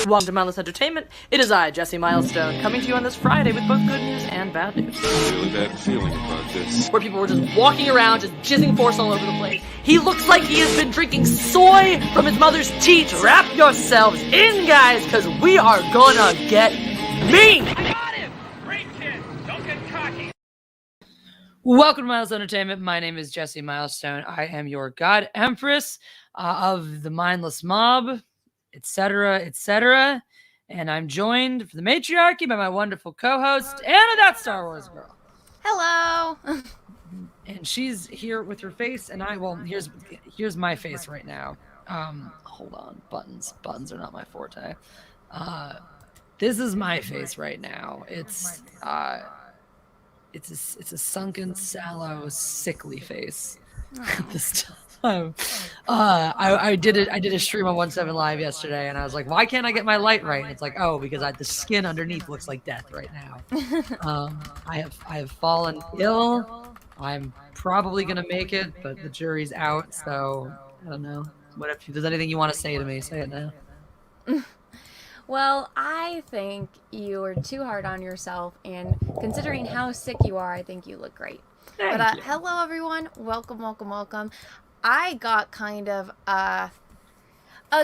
Welcome to Mindless Entertainment. It is I, Jesse Milestone, coming to you on this Friday with both good news and bad news. I have a really bad feeling about this. Where people were just walking around, just jizzing force all over the place. He looks like he has been drinking soy from his mother's teat. Wrap yourselves in, guys, because we are gonna get mean! I got him! Great kid! Don't get cocky! Welcome to Mindless Entertainment. My name is Jesse Milestone. I am your God Empress of the Mindless Mob, etc., etc. And I'm joined for the Matriarchy by my wonderful co-host, Anna, that Star Wars girl. Hello. And she's here with her face, and here's my face right now. Hold on, buttons are not my forte. This is my face right now. It's a sunken, sallow, sickly face. This time. I did a stream on 17 Live yesterday, and I was like, why can't I get my light right? And it's like, oh, because the skin underneath looks like death right now. I have fallen ill. I'm probably gonna make it, but the jury's out, so I don't know. What if there's anything you want to say to me? Say it now. Well, I think you are too hard on yourself, and considering how sick you are, I think you look great. Thank you. Hello, everyone. Welcome. I got kind of a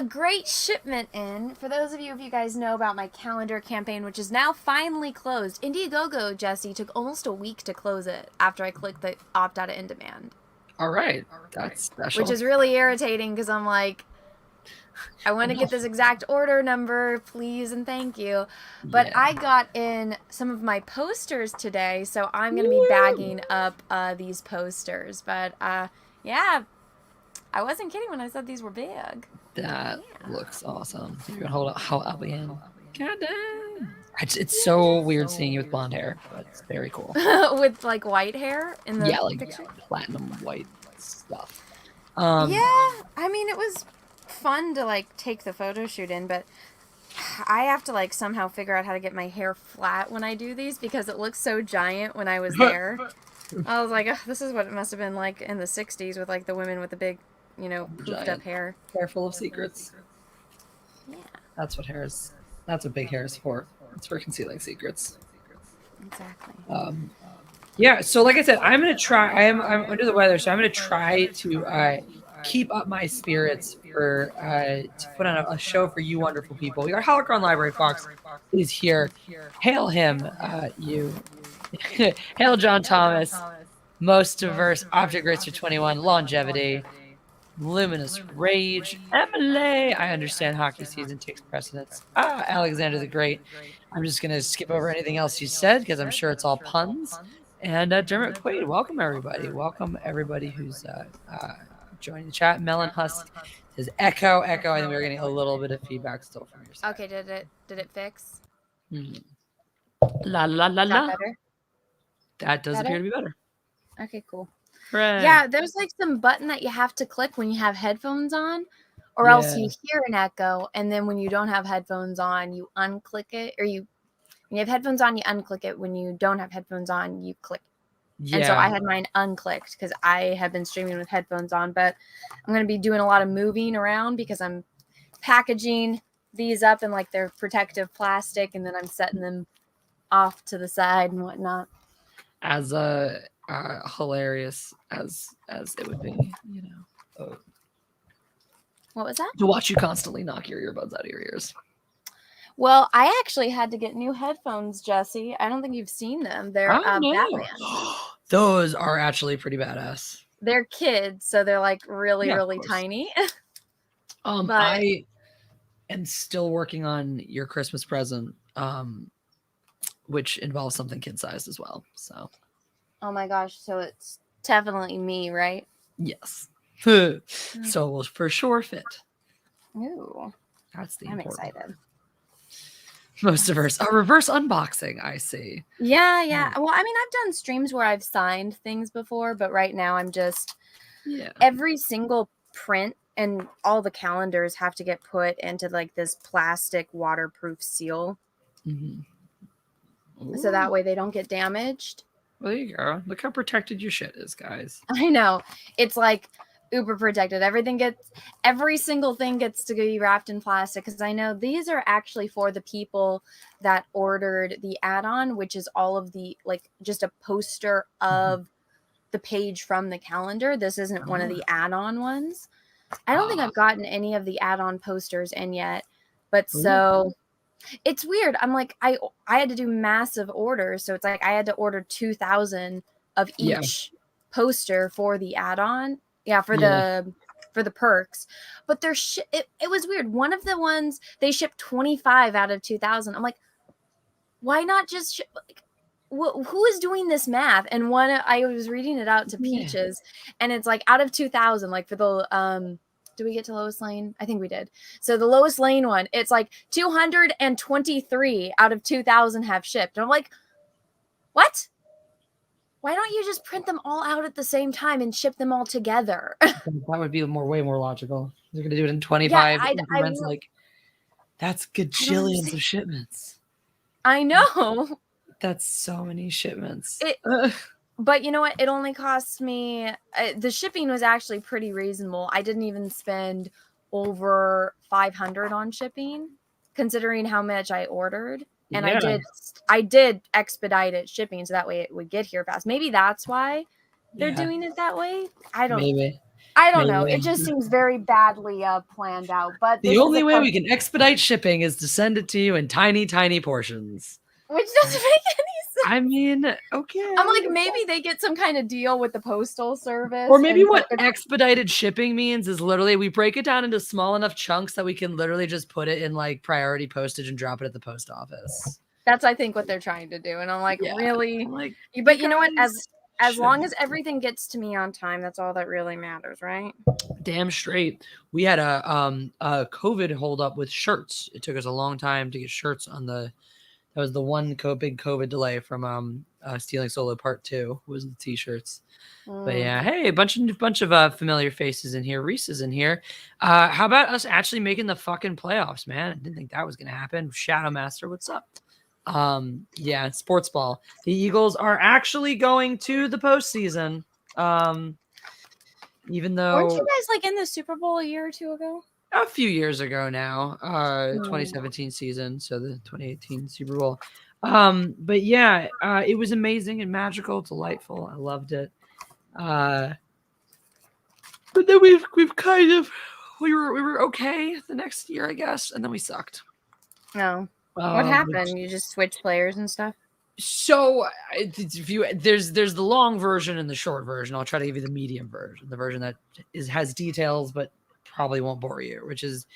great shipment in. For those of you guys know about my calendar campaign, which is now finally closed. Indiegogo, Jesse, took almost a week to close it after I clicked the opt out of in demand. All right, that's special. Which is really irritating because I'm like, I want to get this exact order number, please and thank you. But yeah. I got in some of my posters today, so I'm going to be bagging up these posters. But yeah, I wasn't kidding when I said these were big. That looks awesome. You're going to hold up. I'll be in. God damn. It's so weird seeing you with blonde hair, but it's very cool. With like white hair in the picture? Platinum white stuff. Yeah, I mean, it was fun to like take the photo shoot in, but I have to like somehow figure out how to get my hair flat when I do these because it looks so giant when I was there. I was like, this is what it must have been like in the 60s with like the women with the big, poofed up hair. Hair full of secrets. Yeah. That's what that's what big hair is for. It's for concealing secrets. Exactly. Yeah, so like I said, I'm under the weather, so I'm gonna try to keep up my spirits for to put on a show for you wonderful people. We got Holocron Library Fox is here. Hail him, you. Hail John Thomas, most diverse object racer 21, longevity, luminous rage, Emily. I understand hockey season takes precedence. Alexander the Great. I'm just gonna skip over anything else you said because I'm sure it's all puns. And Dermot Quaid, welcome everybody. Welcome everybody who's joining the chat. Melon Husk says echo. I think we're getting a little bit of feedback still from your side. Okay, did it fix? La la la la. Better? That does appear to be better. Okay, cool. Right. Yeah, there's like some button that you have to click when you have headphones on, or else you hear an echo, and then when you don't have headphones on, you unclick it, or when you have headphones on, you unclick it. When you don't have headphones on, you click. Yeah. And so I had mine unclicked because I have been streaming with headphones on, but I'm going to be doing a lot of moving around because I'm packaging these up in like their protective plastic, and then I'm setting them off to the side and whatnot. As hilarious as it would be, What was that? To watch you constantly knock your earbuds out of your ears. Well, I actually had to get new headphones, Jesse. I don't think you've seen them. They're Batman. Those are actually pretty badass. They're kids, so they're like really tiny. I am still working on your Christmas present, which involves something kid-sized as well. So. Oh my gosh! So it's definitely me, right? Yes. So it will for sure fit. Ooh. That's the I'm important excited. Most diverse. A reverse unboxing, I see. Yeah. Well, I mean, I've done streams where I've signed things before, but right now I'm just every single print and all the calendars have to get put into like this plastic waterproof seal. Mm-hmm. So that way they don't get damaged. Well, there you go. Look how protected your shit is, guys. I know. It's like uber protected. Every single thing gets to be wrapped in plastic, because I know these are actually for the people that ordered the add-on, which is all of the, like, just a poster of the page from the calendar. This isn't one of the add-on ones. I don't think I've gotten any of the add-on posters in yet, but so it's weird. I'm like, I had to do massive orders, so it's like I had to order 2,000 of each poster for the add-on. Yeah, for the perks. But it was weird. One of the ones they shipped 25 out of 2,000. I'm like, why not just like, who is doing this math? And one, I was reading it out to Peaches, and it's like out of 2,000, like for the did we get to Lois Lane? I think we did. So the Lois Lane one, it's like 223 out of 2,000 have shipped. And I'm like, what? Why don't you just print them all out at the same time and ship them all together? That would be way more logical. They're going to do it in 25 increments. Like, that's gajillions of shipments. I know. That's so many shipments. But you know what? It only cost me, the shipping was actually pretty reasonable. I didn't even spend over 500 on shipping, considering how much I ordered. And I did expedite it shipping, so that way it would get here fast. Maybe that's why they're doing it that way. I don't know. It just seems very badly planned out. But the only way we can expedite shipping is to send it to you in tiny, tiny portions. Which doesn't make any sense. I mean, okay. I'm like, maybe they get some kind of deal with the postal service. Or maybe what expedited shipping means is literally we break it down into small enough chunks that we can literally just put it in like priority postage and drop it at the post office. That's, I think, what they're trying to do. And I'm like, really? But you know what? As long as everything gets to me on time, that's all that really matters, right? Damn straight. We had a COVID hold up with shirts. It took us a long time to get shirts on the. That was the one big COVID delay from Stealing Solo Part 2 was the t-shirts. But yeah, hey, a bunch of familiar faces in here. Reese is in here. How about us actually making the fucking playoffs, man? I didn't think that was gonna happen. Shadow Master, what's up? Yeah, sports ball. The Eagles are actually going to the postseason. Even though weren't you guys like in the Super Bowl a year or two ago? A few years ago now, 2017 season, so the 2018 Super Bowl. But yeah, it was amazing and magical, delightful. I loved it. But then we were okay the next year, I guess, and then we sucked. No. What happened? You just switched players and stuff? So there's the long version and the short version. I'll try to give you the medium version, the version that has details but probably won't bore you, which is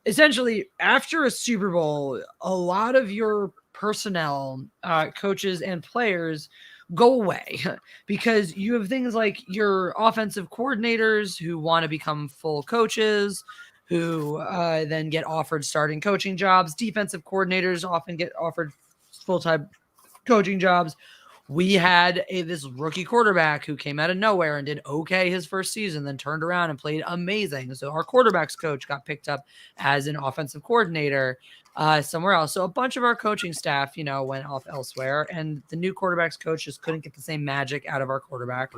essentially after a Super Bowl, a lot of your personnel, coaches and players go away because you have things like your offensive coordinators who want to become full coaches, who then get offered starting coaching jobs. Defensive coordinators often get offered full-time coaching jobs. We had this rookie quarterback who came out of nowhere and did okay his first season, then turned around and played amazing. So our quarterbacks coach got picked up as an offensive coordinator somewhere else. So a bunch of our coaching staff, went off elsewhere, and the new quarterbacks coach just couldn't get the same magic out of our quarterback.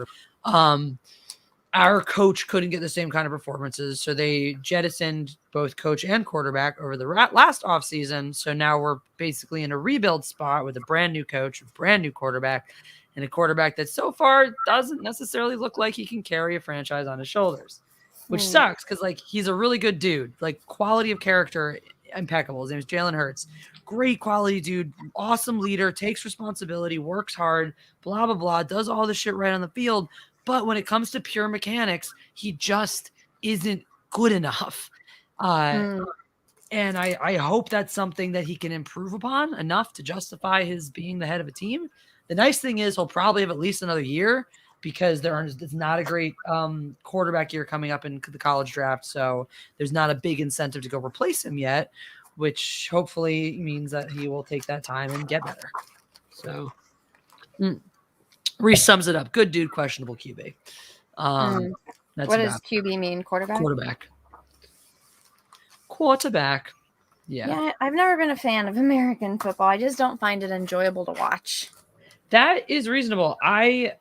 Our coach couldn't get the same kind of performances, so they jettisoned both coach and quarterback over the last offseason. So now we're basically in a rebuild spot with a brand new coach, a brand new quarterback, and a quarterback that so far doesn't necessarily look like he can carry a franchise on his shoulders, which sucks because he's a really good dude, quality of character impeccable. His name is Jalen Hurts. Great quality dude, awesome leader, takes responsibility, works hard, blah, blah, blah, does all the shit right on the field. But when it comes to pure mechanics, he just isn't good enough. And I hope that's something that he can improve upon enough to justify his being the head of a team. The nice thing is he'll probably have at least another year because it's not a great quarterback year coming up in the college draft. So there's not a big incentive to go replace him yet, which hopefully means that he will take that time and get better. So Reese sums it up. Good dude, questionable QB. That's what does QB mean? Quarterback? Quarterback. Yeah. Yeah, I've never been a fan of American football. I just don't find it enjoyable to watch. That is reasonable. I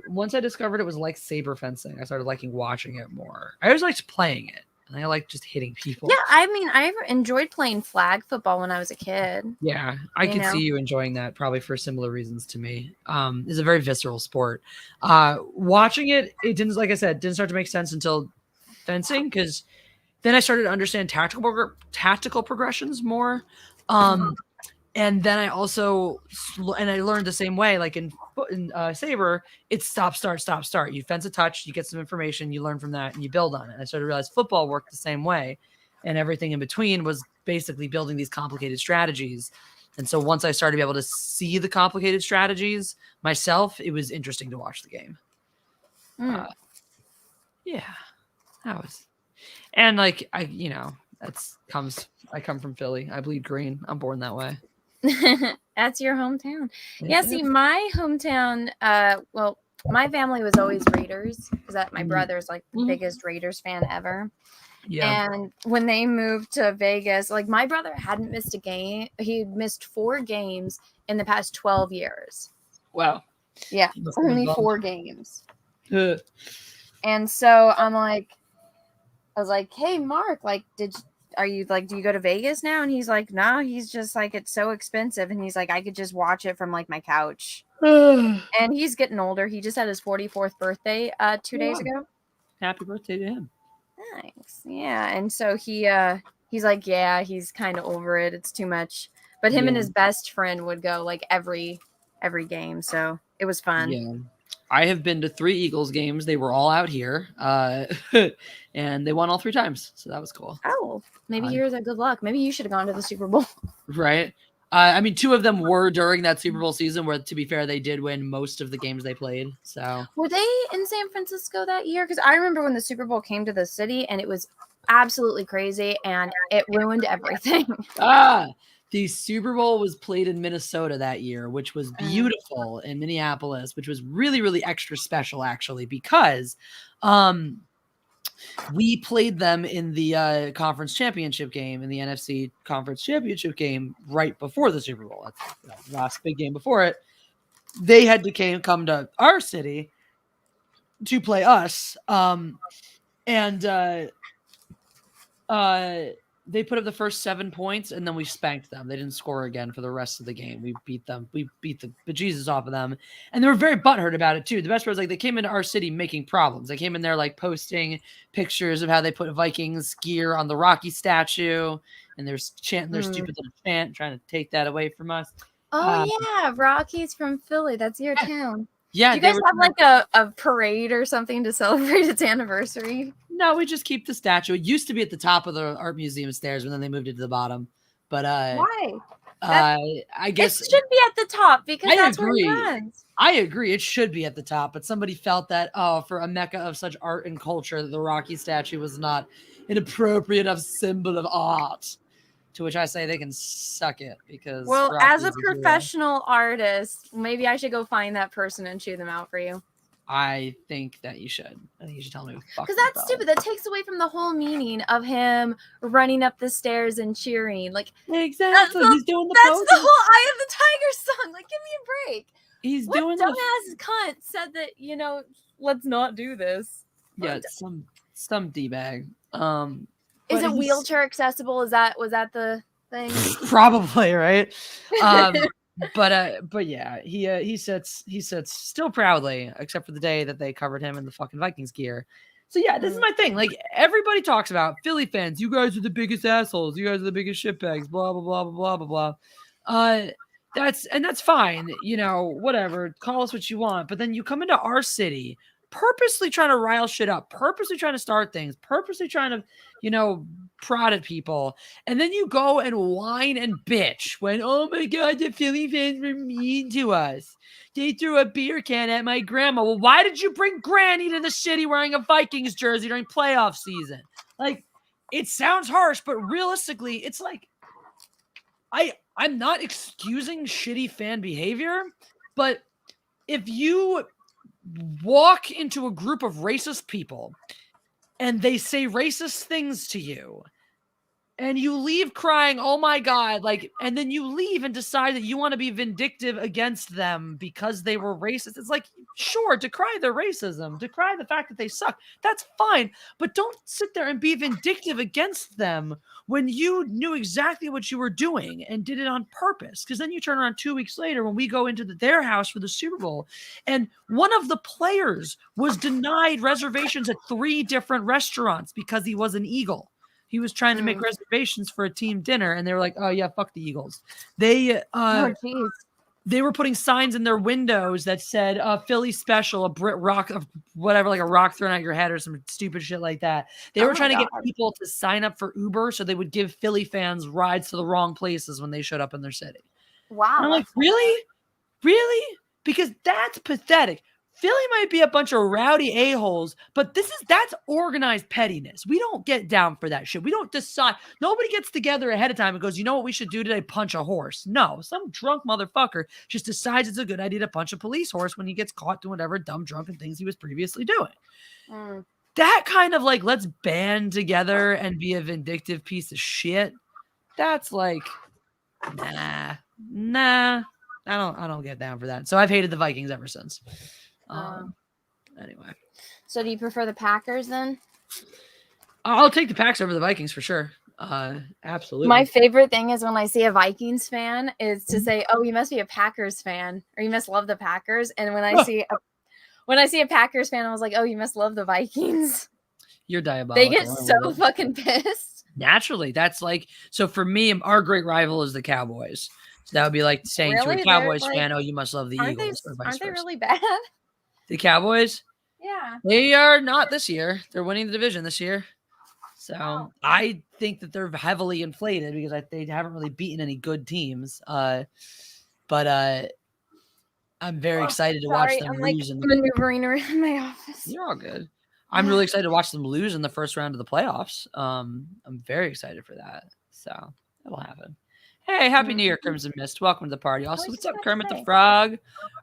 once I discovered it was like saber fencing, I started liking watching it more. I always liked playing it, and I like just hitting people. Yeah, I mean, I enjoyed playing flag football when I was a kid. Yeah, I could see you enjoying that probably for similar reasons to me. It's a very visceral sport. Watching it, it didn't, like I said, didn't start to make sense until fencing, because then I started to understand tactical progressions more. And then I also, and I learned the same way, like in Saber, it's stop, start, stop, start. You fence a touch, you get some information, you learn from that, and you build on it. And I started to realize football worked the same way, and everything in between was basically building these complicated strategies. And so once I started to be able to see the complicated strategies myself, it was interesting to watch the game. Yeah, that was, and like I come from Philly. I bleed green. I'm born that way. That's your hometown. Yeah, see, my hometown, well, my family was always Raiders, because my brother's like the biggest Raiders fan ever. Yeah. And when they moved to Vegas, like my brother hadn't missed a game. He missed 4 games in the past 12 years. Wow. Yeah, only 4 games. And so I was like, hey, Mark, like, do you go to Vegas now? And he's like, no, he's just like, it's so expensive. And he's like, I could just watch it from like my couch. And he's getting older. He just had his 44th birthday 2 days ago. Happy birthday to him. Thanks. Yeah. And so he's like, yeah, he's kind of over it. It's too much. But him and his best friend would go like every game. So it was fun. Yeah. I have been to 3 Eagles games. They were all out here, and they won all 3 times. So that was cool. Oh, maybe yours are good luck. Maybe you should have gone to the Super Bowl. Right. I mean, 2 of them were during that Super Bowl season where, to be fair, they did win most of the games they played. So were they in San Francisco that year? Because I remember when the Super Bowl came to the city, and it was absolutely crazy, and it ruined everything. The Super Bowl was played in Minnesota that year, which was beautiful, in Minneapolis, which was really, really extra special, actually, because we played them in the conference championship game, in the NFC conference championship game right before the Super Bowl. That's the last big game before it. They had to come to our city to play us. They put up the first 7 points, and then we spanked them. They didn't score again for the rest of the game. We beat them. We beat the bejesus off of them. And they were very butthurt about it, too. The best part was, like, they came into our city making problems. They came in there, like, posting pictures of how they put Vikings gear on the Rocky statue, and they're chanting their stupid little chant, trying to take that away from us. Oh, yeah. Rocky's from Philly. That's your town. Yeah. Do you guys have, like, a parade or something to celebrate its anniversary? No, we just keep the statue. It used to be at the top of the art museum stairs, and then they moved it to the bottom. But why? I guess it should be at the top, because that's where it runs. I agree. It should be at the top, but somebody felt that, for a mecca of such art and culture, the Rocky statue was not an appropriate enough symbol of art. To which I say they can suck it, because well, as a professional artist, maybe I should go find that person and chew them out for you. I think that you should. I think you should tell me. Because that's stupid. That takes away from the whole meaning of him running up the stairs and cheering. Like, exactly. He's doing the That's the whole Eye of the Tiger song. Like, give me a break. He's what doing dumbass cunt said that, let's not do this. Yeah, some D-bag. Is it wheelchair accessible? Was that the thing? Probably, right? But yeah, he sits still proudly, except for the day that they covered him in the fucking Vikings gear. So yeah, this is my thing. Like, everybody talks about Philly fans. You guys are the biggest assholes. You guys are the biggest shitbags. Blah blah blah blah blah blah blah. That's fine. Whatever. Call us what you want. But then you come into our city, purposely trying to rile shit up, purposely trying to start things, purposely trying to, prod at people. And then you go and whine and bitch when, oh my God, the Philly fans were mean to us. They threw a beer can at my grandma. Well, why did you bring Granny to the city wearing a Vikings jersey during playoff season? Like, it sounds harsh, but realistically, it's like, I'm not excusing shitty fan behavior, but if you walk into a group of racist people and they say racist things to you, and you leave crying, oh my God, like, and then you leave and decide that you want to be vindictive against them because they were racist. It's like, sure, decry their racism, decry the fact that they suck. That's fine. But don't sit there and be vindictive against them when you knew exactly what you were doing and did it on purpose. Because then you turn around 2 weeks later when we go into their house for the Super Bowl, and one of the players was denied reservations at 3 different restaurants because he was an Eagle. He was trying to make reservations for a team dinner, and they were like, "Oh yeah, fuck the Eagles." They they were putting signs in their windows that said "Philly special," a Brit rock, whatever, like a rock thrown at your head or some stupid shit like that. They were trying to get people to sign up for Uber so they would give Philly fans rides to the wrong places when they showed up in their city. Wow. And I'm like, really? Because that's pathetic. Philly might be a bunch of rowdy a-holes, but that's organized pettiness. We don't get down for that shit. We don't decide. Nobody gets together ahead of time and goes, you know what we should do today? Punch a horse. No, some drunk motherfucker just decides it's a good idea to punch a police horse when he gets caught doing whatever dumb drunken things he was previously doing. That kind of like, let's band together and be a vindictive piece of shit. That's like, nah. I don't get down for that. So I've hated the Vikings ever since. Anyway, so do you prefer the Packers then? I'll take the Packs over the Vikings for sure. Absolutely. My favorite thing is when I see a Vikings fan is to say, "Oh, you must be a Packers fan, or you must love the Packers." And when I see a Packers fan, I was like, "Oh, you must love the Vikings." You're diabolical. They get so fucking pissed. Naturally, that's like, so for me, our great rival is the Cowboys. So that would be like saying to a Cowboys fan, "Oh, you must love the Eagles." Aren't they really bad? The Cowboys? Yeah. They are not this year. They're winning the division this year. So I think that they're heavily inflated because they haven't really beaten any good teams. But I'm very excited to watch them lose. I'm maneuvering around my office. You're all good. I'm really excited to watch them lose in the first round of the playoffs. I'm very excited for that. So that'll happen. Hey, Happy New Year, Crimson Mist. Welcome to the party. Also, what's up, Kermit the Frog?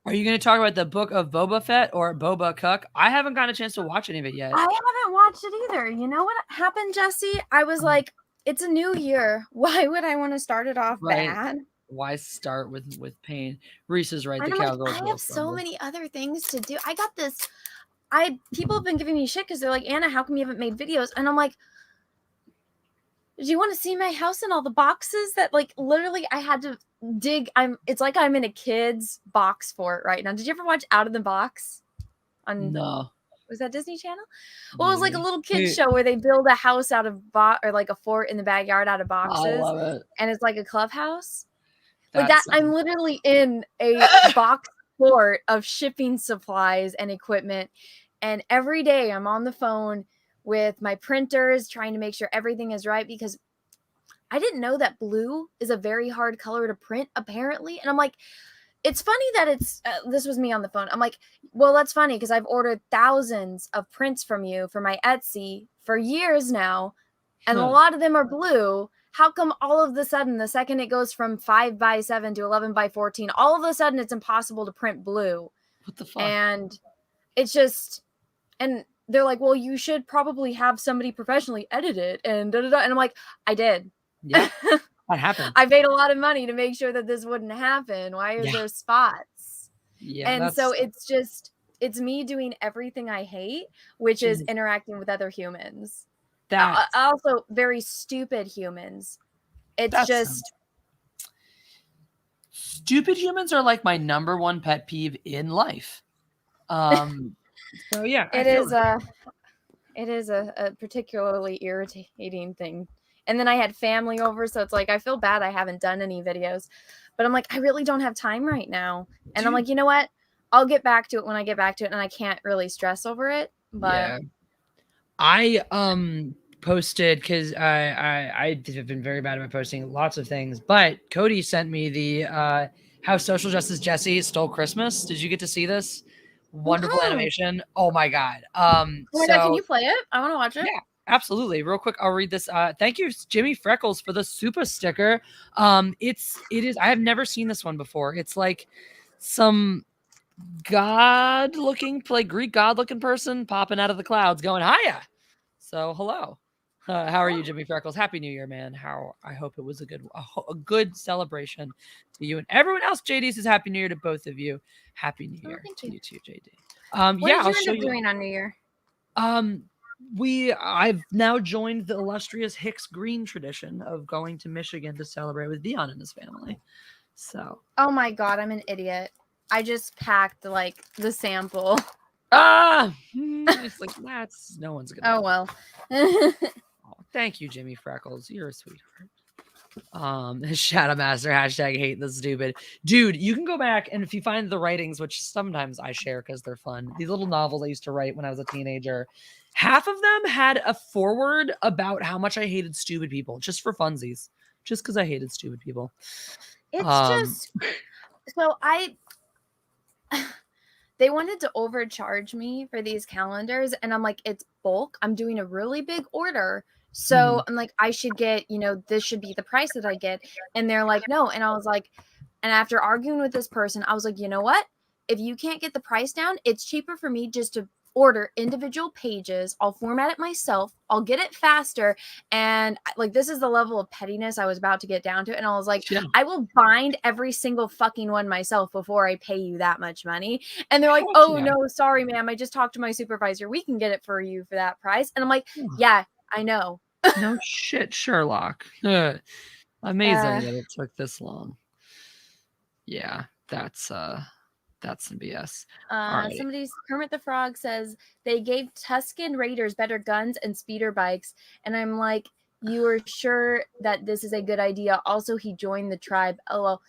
Are you going to talk about the Book of Boba Fett or Boba Cuck? I haven't gotten a chance to watch any of it yet. I haven't watched it either. You know what happened, Jesse? I was like, it's a new year. Why would I want to start it off bad? Why start with pain? Reese is right. The Cowgirls. I have so many other things to do. I got this. People have been giving me shit because they're like, Anna, how come you haven't made videos? And I'm like, do you want to see my house and all the boxes that like literally I had to dig? It's like I'm in a kid's box fort right now. Did you ever watch Out of the Box? No. Was that Disney Channel? Well, it was like a little kids show where they build a house out of or like a fort in the backyard out of boxes. I love it. And it's like a clubhouse. Like that, I'm literally in a box fort of shipping supplies and equipment. And every day I'm on the phone with my printers trying to make sure everything is right because I didn't know that blue is a very hard color to print apparently. And I'm like, it's funny that it's this was me on the phone. I'm like, well, that's funny because I've ordered thousands of prints from you for my Etsy for years now. And a lot of them are blue. How come all of the sudden, the second it goes from 5x7 to 11x14, all of a sudden it's impossible to print blue? What the fuck? And it's just, and they're like, well, you should probably have somebody professionally edit it and da da da. And I'm like, I did. Yeah, that happened. I paid a lot of money to make sure that this wouldn't happen. Why are there spots? Yeah. And so it's me doing everything I hate, which is interacting with other humans. Also very stupid humans. It's just stupid humans are like my number one pet peeve in life. So yeah, it is a particularly irritating thing. And then I had family over, so it's like I feel bad I haven't done any videos, but I'm like I really don't have time right now. And I'm like, you know what? I'll get back to it when I get back to it, and I can't really stress over it. But yeah. I posted because I have been very bad about posting lots of things, but Cody sent me the How Social Justice Jesse Stole Christmas. Did you get to see this? Wonderful animation. Oh my god. God, can you play it? I want to watch it. Yeah, absolutely. Real quick, I'll read this. Thank you, Jimmy Freckles, for the super sticker. It is. I have never seen this one before. It's like some god-looking, like Greek god-looking person popping out of the clouds, going hiya. So hello. How are you, Jimmy Freckles? Happy New Year, man. I hope it was a good celebration to you and everyone else. JD says Happy New Year to both of you. Happy New Year thank to you. you too, JD. What Yeah, did I'll you show end up you. doing on New Year? I've now joined the illustrious Hicks Green tradition of going to Michigan to celebrate with Dion and his family. So. Oh my god, I'm an idiot. I just packed like the sample. It's like that's no one's gonna. Oh well. Oh, thank you, Jimmy Freckles. You're a sweetheart. Shadow Master hashtag hate the stupid dude. You can go back and if you find the writings, which sometimes I share because they're fun. These little novels I used to write when I was a teenager. Half of them had a foreword about how much I hated stupid people, just for funsies, just because I hated stupid people. It's just so they wanted to overcharge me for these calendars and I'm like, it's bulk. I'm doing a really big order. So I'm like, I should get, this should be the price that I get. And they're like, no. And I was like, and after arguing with this person, I was like, you know what? If you can't get the price down, it's cheaper for me just to order individual pages. I'll format it myself. I'll get it faster. And like, this is the level of pettiness I was about to get down to. And I was like, Yeah. I will bind every single fucking one myself before I pay you that much money. And they're like, Heck oh yeah. no, sorry, ma'am. I just talked to my supervisor. We can get it for you for that price. And I'm like, yeah, I know. No shit, Sherlock. Amazing that it took this long. Yeah, that's some BS. Kermit the Frog says they gave Tuscan Raiders better guns and speeder bikes, and I'm like, you are sure that this is a good idea? Also, he joined the tribe. Oh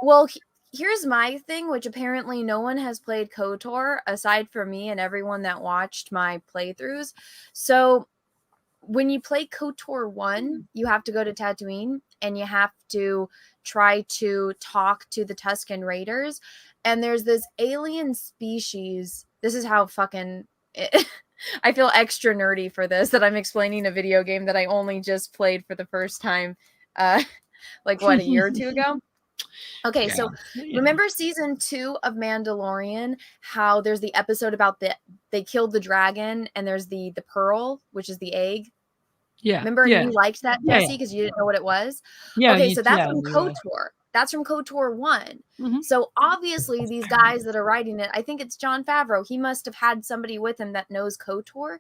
well. Here's my thing, which apparently no one has played KOTOR aside from me and everyone that watched my playthroughs. So when you play KOTOR 1, you have to go to Tatooine and you have to try to talk to the Tuscan Raiders. And there's this alien species. This is how fucking... I feel extra nerdy for this, that I'm explaining a video game that I only just played for the first time, a year or two ago? Okay, Yeah. so remember season 2 of Mandalorian, how there's the episode about they killed the dragon and there's the pearl, which is the egg? Yeah. Remember, yeah. and you liked that, Jesse, because you didn't know what it was? Yeah. Okay, so that's from KOTOR. That's from KOTOR 1. So obviously these guys that are writing it, I think it's Jon Favreau. He must have had somebody with him that knows KOTOR.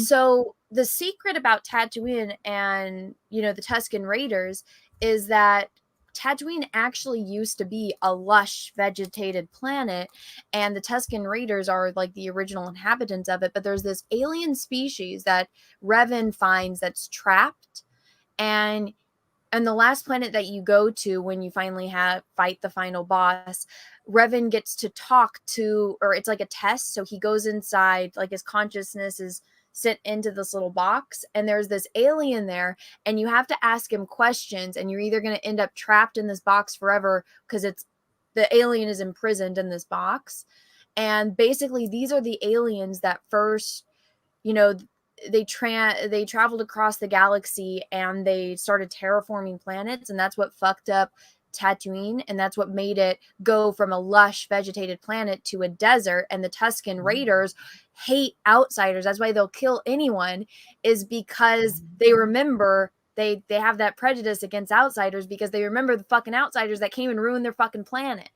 So the secret about Tatooine and, the Tuscan Raiders is that Tatooine actually used to be a lush vegetated planet, and the Tuscan Raiders are like the original inhabitants of it. But there's this alien species that Revan finds that's trapped, and the last planet that you go to when you finally fight the final boss, Revan gets to talk to, or it's like a test. So he goes inside, like his consciousness is sent into this little box, and there's this alien there, and you have to ask him questions, and you're either going to end up trapped in this box forever because the alien is imprisoned in this box. And basically these are the aliens that first, they traveled across the galaxy and they started terraforming planets, and that's what fucked up Tatooine, and that's what made it go from a lush vegetated planet to a desert. And the Tuscan Raiders hate outsiders. That's why they'll kill anyone, is because they remember they have that prejudice against outsiders, because they remember the fucking outsiders that came and ruined their fucking planet.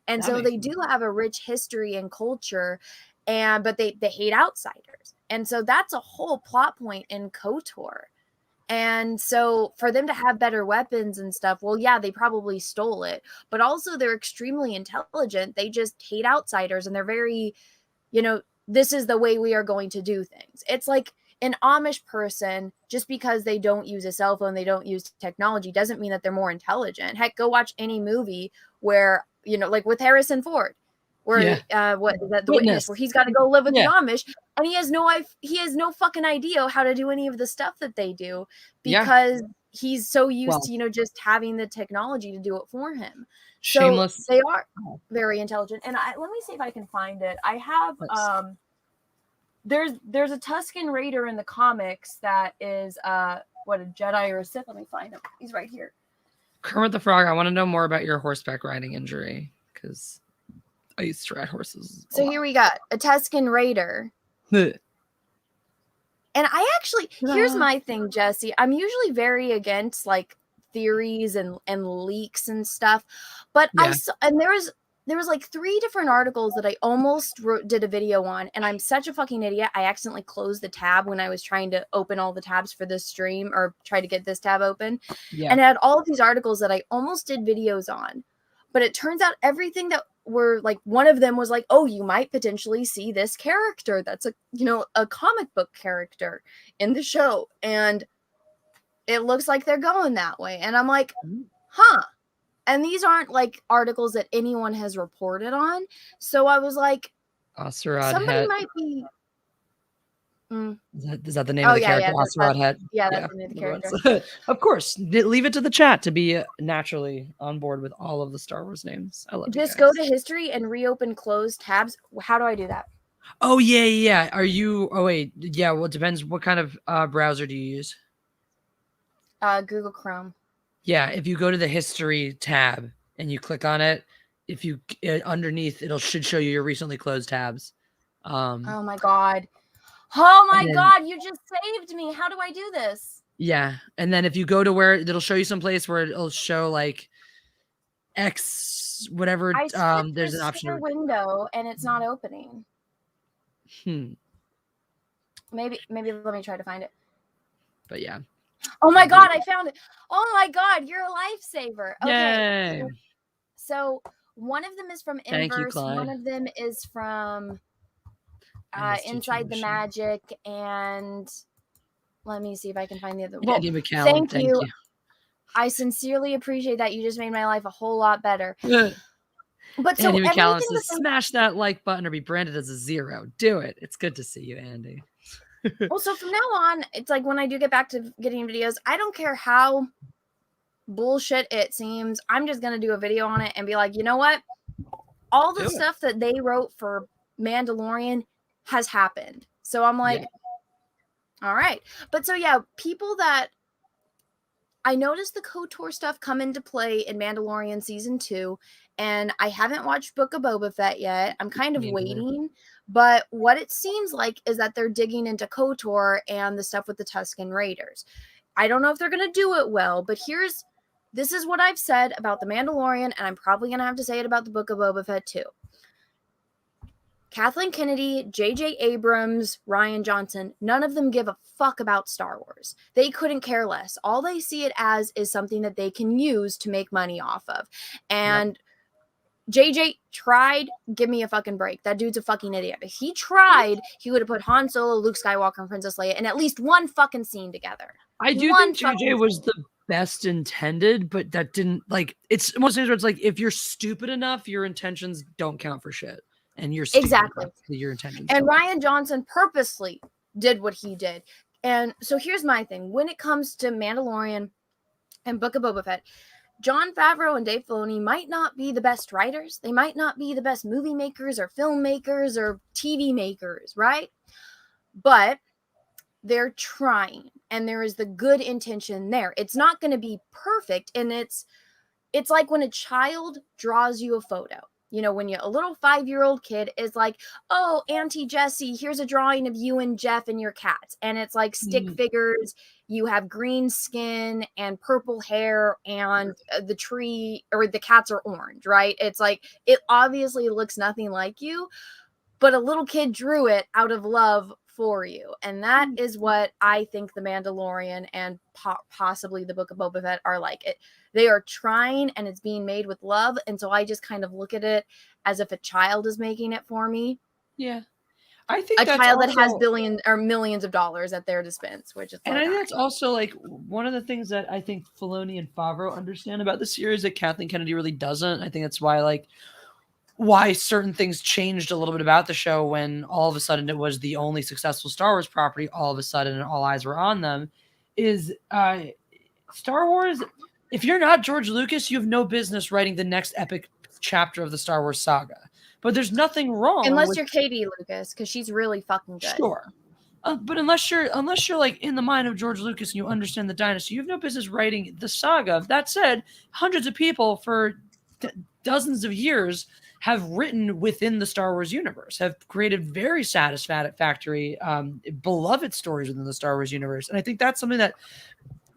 And so they do have a rich history and culture, but they hate outsiders. And so that's a whole plot point in KOTOR. And so for them to have better weapons and stuff, well, yeah, they probably stole it, but also they're extremely intelligent. They just hate outsiders, and they're very, this is the way we are going to do things. It's like an Amish person, just because they don't use a cell phone, they don't use technology, doesn't mean that they're more intelligent. Heck, go watch any movie where, like with Harrison Ford, where what is that, The Witness, where he's got to go live with the Amish, and he has no fucking idea how to do any of the stuff that they do, because he's so used to just having the technology to do it for him. Shameless. So they are very intelligent. And let me see if I can find it. I have there's a Tuscan Raider in the comics that is a Jedi or a Sith. Let me find him. He's right here. Kermit the Frog, I want to know more about your horseback riding injury, because I used to ride horses. So here we got a Tuscan Raider. And I actually, here's my thing, Jesse. I'm usually very against like theories and leaks and stuff, but I Yeah. saw, and there was like 3 different articles that I almost did a video on, and I'm such a fucking idiot. I accidentally closed the tab when I was trying to open all the tabs for this stream or try to get this tab open. Yeah. And it had all of these articles that I almost did videos on, but it turns out everything that were like, one of them was like, oh, you might potentially see this character that's a comic book character in the show, and it looks like they're going that way. And I'm like, huh. And these aren't like articles that anyone has reported on. So I was like, somebody might be. Is that the name of the character? Osterod Het? Yeah, that's the name of the character. Of course. Leave it to the chat to be naturally on board with all of the Star Wars names. I love it. Just go to history and reopen closed tabs. How do I do that? Oh, yeah. Are you... Oh, wait. Yeah, well, it depends. What kind of browser do you use? Google Chrome. Yeah, if you go to the history tab and you click on it, if you underneath, should show you your recently closed tabs. Oh, my God. Oh my God, you just saved me. How do I do this? Yeah. And then if you go to where it'll show you some place where it'll show like X, whatever. There's an option. To window and it's not opening. Maybe let me try to find it. But yeah. Oh my God, I found it. Oh my God, you're a lifesaver. Okay. Yay. So one of them is from Inverse. One of them is from Inside the Magic, and let me see if I can find the other one. Thank you. I sincerely appreciate that. You just made my life a whole lot better. But so Andy McCallum says, smash that like button or be branded as a 0. Do it. It's good to see you, Andy. Well, so from now on, it's like when I do get back to getting videos, I don't care how bullshit it seems. I'm just going to do a video on it and be like, you know what? All the stuff that they wrote for Mandalorian has happened. So I'm like, all right. But so yeah, people that I noticed the KOTOR stuff come into play in Mandalorian season 2, and I haven't watched Book of Boba Fett yet. I'm kind of waiting, but what it seems like is that they're digging into KOTOR and the stuff with the Tusken Raiders. I don't know if they're going to do it well, but this is what I've said about the Mandalorian, and I'm probably going to have to say it about the Book of Boba Fett too. Kathleen Kennedy, J.J. Abrams, Rian Johnson, none of them give a fuck about Star Wars. They couldn't care less. All they see it as is something that they can use to make money off of. And JJ tried, give me a fucking break. That dude's a fucking idiot. If he tried, he would have put Han Solo, Luke Skywalker, and Princess Leia in at least one fucking scene together. I do think JJ was the best intended, but that didn't, like, it's most things where it's like, if you're stupid enough, your intentions don't count for shit. And you're exactly your intentions. And Rian Johnson purposely did what he did. And so here's my thing. When it comes to Mandalorian and Book of Boba Fett, Jon Favreau and Dave Filoni might not be the best writers. They might not be the best movie makers or filmmakers or TV makers, right? But they're trying, and there is the good intention there. It's not going to be perfect, and it's like when a child draws you a photo. You know, when a little 5-year-old kid is like, oh, Auntie Jessie, here's a drawing of you and Jeff and your cats. And it's like stick figures. You have green skin and purple hair, and the tree or the cats are orange, right? It's like, it obviously looks nothing like you, but a little kid drew it out of love for you. And that is what I think the Mandalorian and possibly the Book of Boba Fett are like. They are trying, and it's being made with love. And so I just kind of look at it as if a child is making it for me. Yeah. I think a child that has billions or millions of dollars at their dispense, which is and I think that's also like one of the things that I think Filoni and Favreau understand about the series that Kathleen Kennedy really doesn't. I think that's why certain things changed a little bit about the show when all of a sudden it was the only successful Star Wars property, all of a sudden, and all eyes were on them, is Star Wars. If you're not George Lucas, you have no business writing the next epic chapter of the Star Wars saga. But there's nothing wrong. Unless you're Katie Lucas, because she's really fucking good. Sure. But unless you're like in the mind of George Lucas and you understand the dynasty, you have no business writing the saga. That said, hundreds of people for dozens of years have written within the Star Wars universe, have created very satisfactory, beloved stories within the Star Wars universe. And I think that's something that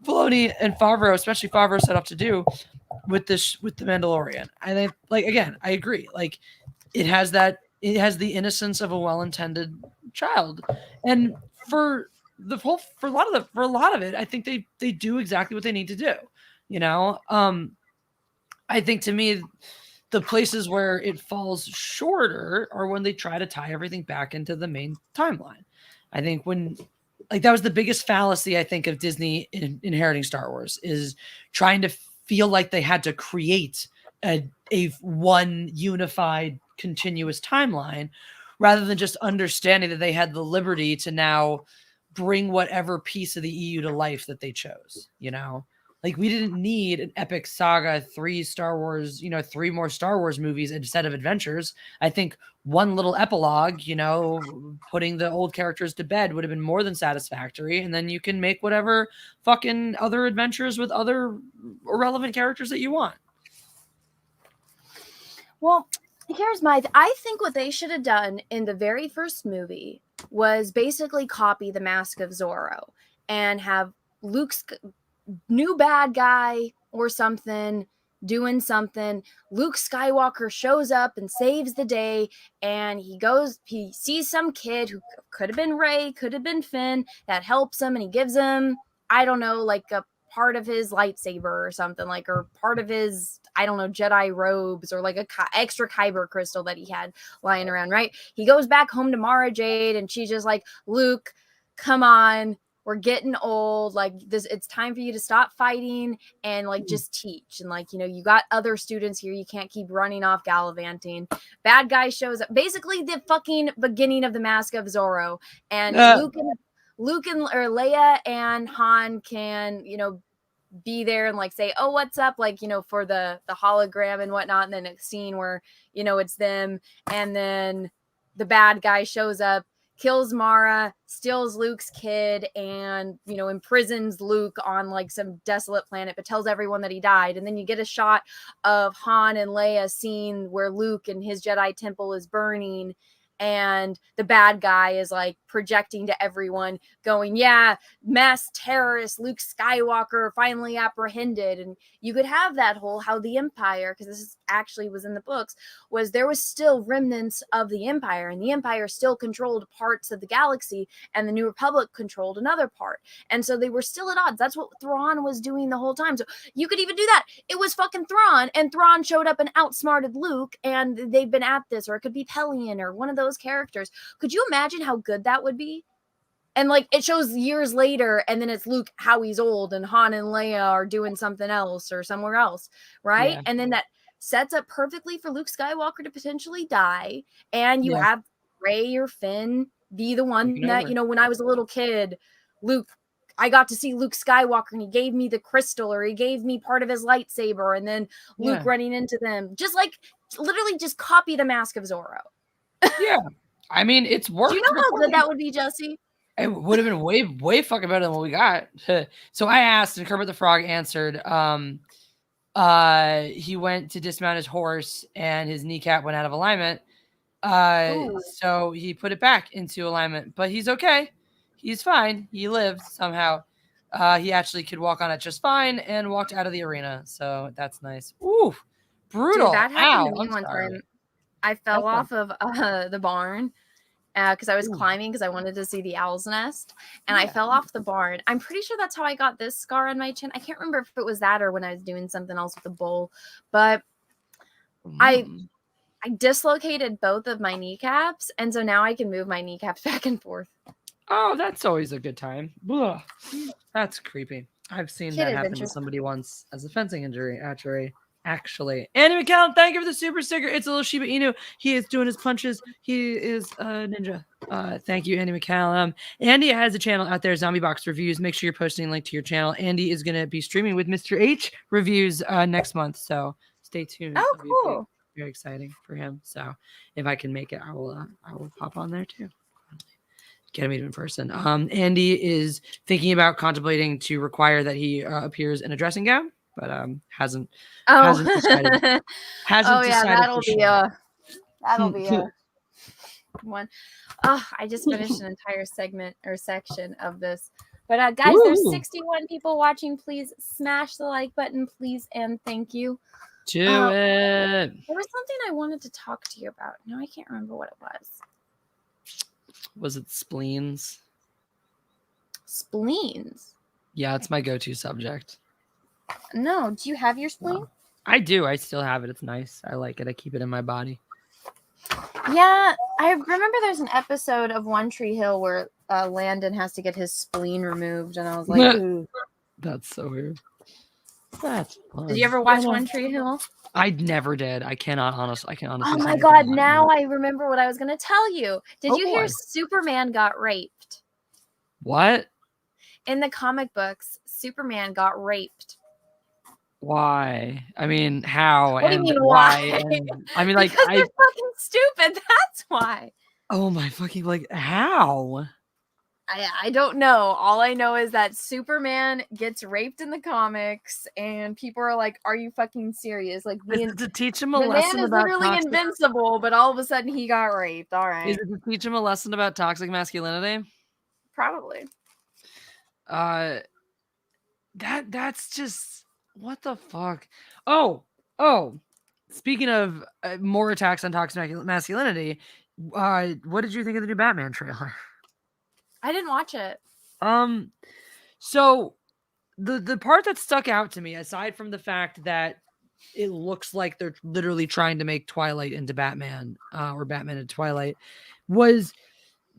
Filoni and Favreau, especially Favreau, set up to do with with the Mandalorian. And I like, again, I agree. Like, it has the innocence of a well-intended child, and for a lot of it, I think they do exactly what they need to do. You know, I think, to me, the places where it falls shorter are when they try to tie everything back into the main timeline. I think that was the biggest fallacy, I think, of Disney inheriting Star Wars, is trying to feel like they had to create a one unified continuous timeline, rather than just understanding that they had the liberty to now bring whatever piece of the EU to life that they chose. You know, like, we didn't need an epic saga, 3 more Star Wars movies instead of adventures. I think one little epilogue, putting the old characters to bed, would have been more than satisfactory. And then you can make whatever fucking other adventures with other irrelevant characters that you want. Well, I think what they should have done in the very first movie was basically copy the Mask of Zorro and have Luke's new bad guy or something doing something. Luke Skywalker shows up and saves the day, and he sees some kid who could have been Rey, could have been Finn, that helps him, and he gives him, I don't know, like a part of his lightsaber or something, like, or part of his, I don't know, Jedi robes, or like a extra kyber crystal that he had lying around, right? He goes back home to Mara Jade, and she's just like, Luke, come on, we're getting old, like, this, it's time for you to stop fighting and, like, just teach. And, like, you got other students here, you can't keep running off gallivanting. Bad guy shows up, basically the fucking beginning of the Mask of Zorro, and Luke and or Leia and Han can, be there and, like, say, oh, what's up, like, for the hologram and whatnot. And then a scene where, it's them, and then the bad guy shows up, kills Mara, steals Luke's kid, and, imprisons Luke on, like, some desolate planet, but tells everyone that he died. And then you get a shot of Han and Leia scene where Luke and his Jedi temple is burning, and the bad guy is, like, projecting to everyone, going, yeah, mass terrorist Luke Skywalker finally apprehended. And you could have that whole, how the Empire, because this actually was in the books, was there was still remnants of the Empire, and the Empire still controlled parts of the galaxy, and the New Republic controlled another part. And so they were still at odds. That's what Thrawn was doing the whole time. So you could even do that. It was fucking Thrawn, and Thrawn showed up and outsmarted Luke, and they've been at this. Or it could be Pelion or one of those characters. Could you imagine how good that would be? And, like, it shows years later, and then it's Luke, how he's old, and Han and Leia are doing something else or somewhere else, right? Yeah. And then that sets up perfectly for Luke Skywalker to potentially die, and you have Rey or Finn be the one that, when I was a little kid, I got to see Luke Skywalker, and he gave me the crystal, or he gave me part of his lightsaber, and then Luke running into them. Just, like, literally just copy the Mask of Zorro. Yeah. I mean, it's worked. Do you know how good that would be, Jesse? It would have been way, way fucking better than what we got. So I asked, and Kermit the Frog answered. He went to dismount his horse, and his kneecap went out of alignment. So he put it back into alignment, but he's okay. He's fine. He lived somehow. He actually could walk on it just fine, and walked out of the arena. So that's nice. Ooh, brutal. Dude, that happened to me one time. I fell off of the barn because I was climbing because I wanted to see the owl's nest, and I fell off the barn. I'm pretty sure that's how I got this scar on my chin. I can't remember if it was that or when I was doing something else with the bull, but I dislocated both of my kneecaps, and so now I can move my kneecaps back and forth. Oh, that's always a good time. Ugh. That's creepy. I've seen that happen to somebody once as a fencing injury, actually. Andy McCallum, thank you for the super sticker. It's a little Shiba Inu. He is doing his punches. He is a ninja. Thank you, Andy McCallum. Andy has a channel out there, Zombie Box Reviews. Make sure you're posting a link to your channel. Andy is going to be streaming with Mr. H reviews next month, so stay tuned. Oh, cool. Very exciting for him. So if I can make it, I will pop on there too. Get him in person. Andy is thinking about contemplating to require that he appears in a dressing gown, but hasn't decided. That'll be That'll be a one. Oh, I just finished an entire segment or section of this. But guys, there's 61 people watching. Please smash the like button, please, and thank you. Do it. There was something I wanted to talk to you about. No, I can't remember what it was. Was it spleens? Spleens? Yeah, it's my go-to subject. No, do you have your spleen? No. I do. I still have it. It's nice. I like it. I keep it in my body. Yeah, I remember there's an episode of One Tree Hill where Landon has to get his spleen removed, and I was like, ooh. That's so weird. That's fun. Did you ever watch One Tree Hill? I never did. I can honestly. Oh my god! Now I remember what I was going to tell you. Did you hear Superman got raped? What? In the comic books, Superman got raped. Why? I mean, how? What do you mean why? I mean, like, because they're fucking stupid. That's why. Oh my fucking, like, how? I don't know. All I know is that Superman gets raped in the comics, and people are like, "Are you fucking serious?" Like, to teach him a lesson about man is literally invincible, but all of a sudden he got raped. All right. Is it to teach him a lesson about toxic masculinity? Probably. That's just what the fuck. Oh. Speaking of more attacks on toxic masculinity, what did you think of the new Batman trailer? I didn't watch it. So the part that stuck out to me, aside from the fact that it looks like they're literally trying to make Twilight into Batman, or Batman into Twilight, was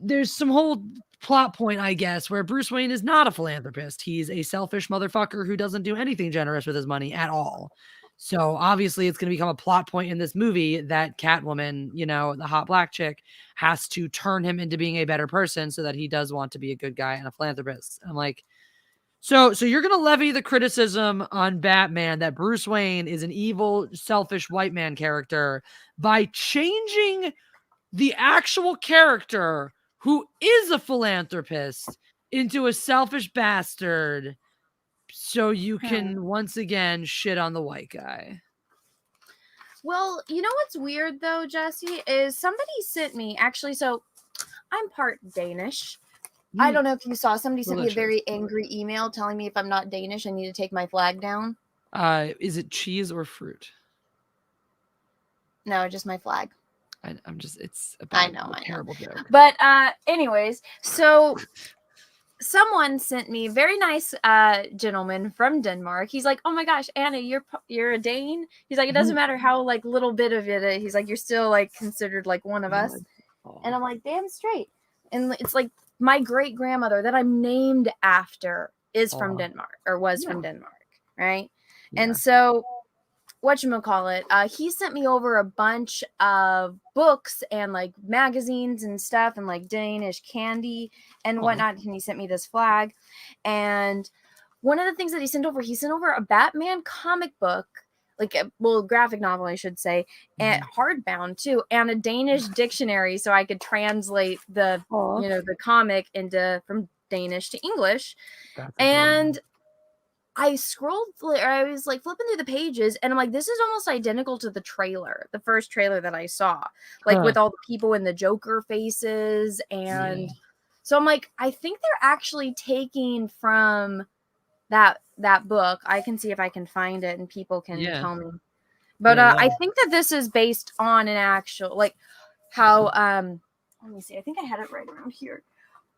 there's some whole plot point, I guess, where Bruce Wayne is not a philanthropist. He's a selfish motherfucker who doesn't do anything generous with his money at all. So obviously it's going to become a plot point in this movie that Catwoman, the hot black chick, has to turn him into being a better person so that he does want to be a good guy and a philanthropist. I'm like, so you're going to levy the criticism on Batman that Bruce Wayne is an evil, selfish white man character by changing the actual character who is a philanthropist into a selfish bastard so you can once again shit on the white guy. Well, you know what's weird though, Jesse, is somebody sent me, actually, so I'm part Danish. I don't know if you saw, somebody sent me a very angry email telling me if I'm not Danish, I need to take my flag down. Is it cheese or fruit? No, just my flag. It's a terrible joke. But anyways, so someone sent me, very nice gentleman from Denmark. He's like, "Oh my gosh, Anna, you're a Dane." He's like, "It doesn't matter how like little bit of it." He's like, "You're still like considered like one of us." And I'm like, "Damn straight." And it's like my great grandmother that I'm named after is from Denmark, or was from Denmark, right? Yeah. And so whatchamacallit, he sent me over a bunch of books and like magazines and stuff and like Danish candy and whatnot. And he sent me this flag. And one of the things that he sent over a Batman comic book, like graphic novel, I should say, and hardbound too, and a Danish dictionary so I could translate the the comic from Danish to English. And I was like flipping through the pages, and I'm like, this is almost identical to the first trailer that I saw, like with all the people in the Joker faces. And so I'm like, I think they're actually taking from that book. I can see if I can find it and people can tell me. But I think that this is based on an actual, like how, let me see, I think I had it right around here.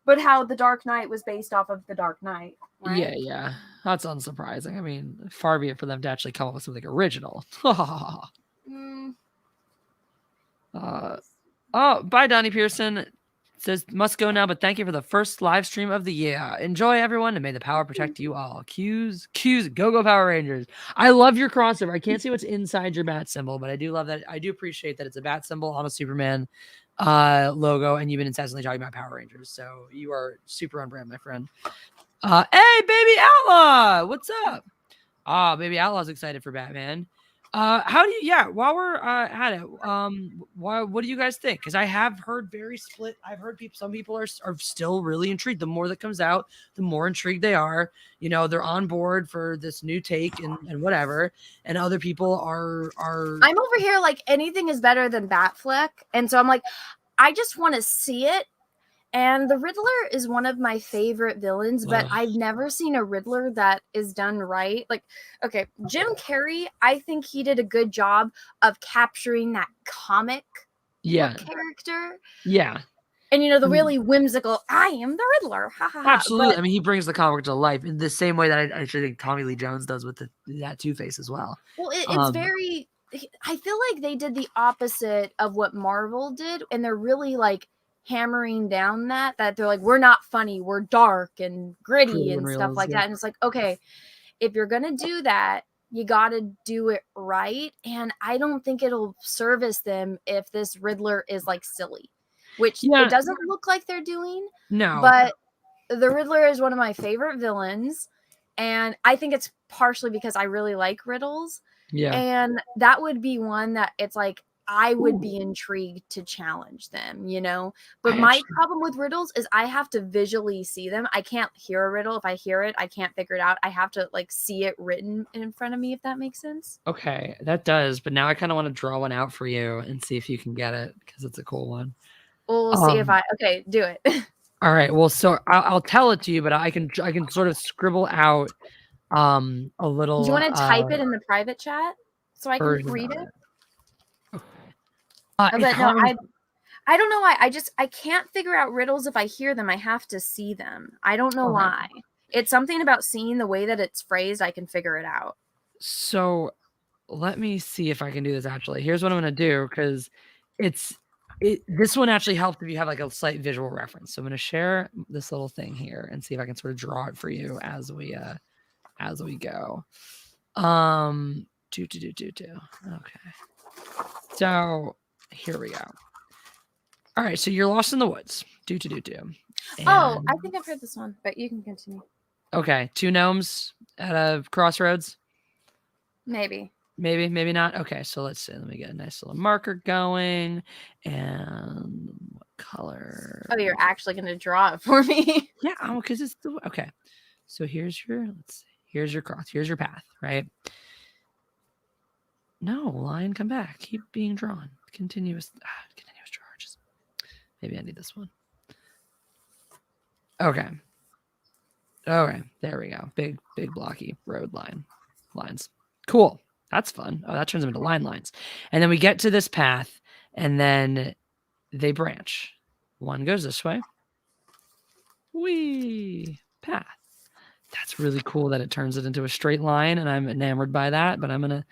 But how The Dark Knight was based off of The Dark Knight. Right? Yeah. That's unsurprising. I mean, far be it for them to actually come up with something original. Bye, Donnie Pearson. Says, must go now, but thank you for the first live stream of the year. Enjoy, everyone, and may the power protect you all. Q's, go Power Rangers. I love your crossover. I can't see what's inside your bat symbol, but I do love that. I do appreciate that it's a bat symbol on a Superman logo, and you've been incessantly talking about Power Rangers, so you are super on brand, my friend. Hey, Baby Outlaw, what's up? Baby Outlaw's excited for Batman. How do you? Yeah, while we're at it, what do you guys think? Because I have heard very split. I've heard people. Some people are still really intrigued. The more that comes out, the more intrigued they are. You know, they're on board for this new take and whatever. And other people are. I'm over here like anything is better than Batfleck, and so I'm like, I just want to see it. And the Riddler is one of my favorite villains, but I've never seen a Riddler that is done right. Like, okay, Jim Carrey, I think he did a good job of capturing that comic character. Yeah. And, you know, the really whimsical, I am the Riddler. Ha, ha, ha. Absolutely. I mean, he brings the comic to life in the same way that I actually think Tommy Lee Jones does with that Two-Face as well. Well, it's very, I feel like they did the opposite of what Marvel did. And they're really like, hammering down that they're like, we're not funny, we're dark and gritty and stuff like that. And it's like, okay, if you're gonna do that, you gotta do it right. And I don't think it'll service them if this Riddler is like silly, which it doesn't look like they're doing. No, but the Riddler is one of my favorite villains, and I think it's partially because I really like riddles. And that would be one that it's like I would be intrigued to challenge them, you know? But my problem with riddles is I have to visually see them. I can't hear a riddle. If I hear it, I can't figure it out. I have to like see it written in front of me, if that makes sense. Okay, that does. But now I kind of want to draw one out for you and see if you can get it because it's a cool one. Well, we'll see if okay, do it. All right. Well, so I'll tell it to you, but I can sort of scribble out a little. Do you want to type it in the private chat so I can read it? But no, I don't know why. I can't figure out riddles if I hear them. I have to see them. I don't know why. It's something about seeing the way that it's phrased. I can figure it out. So let me see if I can do this actually. Here's what I'm going to do because this one actually helps if you have like a slight visual reference. So I'm going to share this little thing here and see if I can sort of draw it for you as we go. Okay. So here we go. All right, so you're lost in the woods. Oh, I think I've heard this one, but you can continue. Okay, 2 gnomes at a crossroads. Maybe not. Okay, so let's see. Let me get a nice little marker going. And what color? Oh, you're actually going to draw it for me? Yeah, because it's okay. So here's your here's your cross. Here's your path, right? No, line, come back. Keep being drawn. Continuous charges. Maybe I need this one. Okay. There we go. Big blocky road lines. Cool. That's fun. Oh, that turns them into lines. And then we get to this path, and then they branch. One goes this way. Whee! Path. That's really cool that it turns it into a straight line, and I'm enamored by that, but I'm going to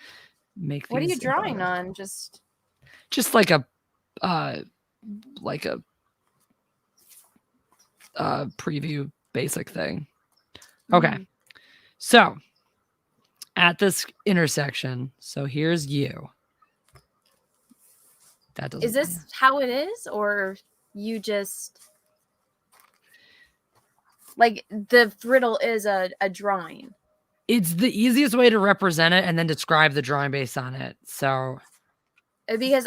make what are you drawing on? Just like a preview basic thing. Okay. So at this intersection, so here's you. That doesn't. Is this how it is, or you just like the riddle is a drawing? It's the easiest way to represent it and then describe the drawing based on it. So, because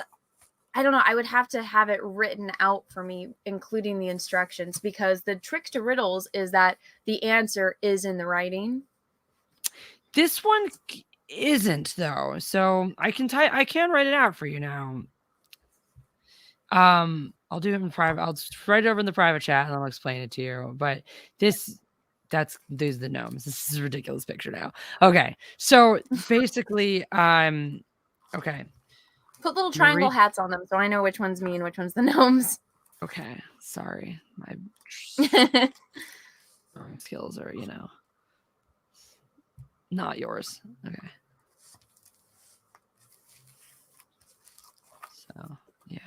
I don't know, I would have to have it written out for me, including the instructions, because the trick to riddles is that the answer is in the writing. This one isn't though. So I can write it out for you now. I'll do it in private. I'll write it over in the private chat and I'll explain it to you. But these are the gnomes. This is a ridiculous picture now. Okay. So basically, okay. Put little triangle hats on them so I know which one's me and which one's the gnomes. Okay. Sorry. My skills are, not yours. Okay. So, yeah.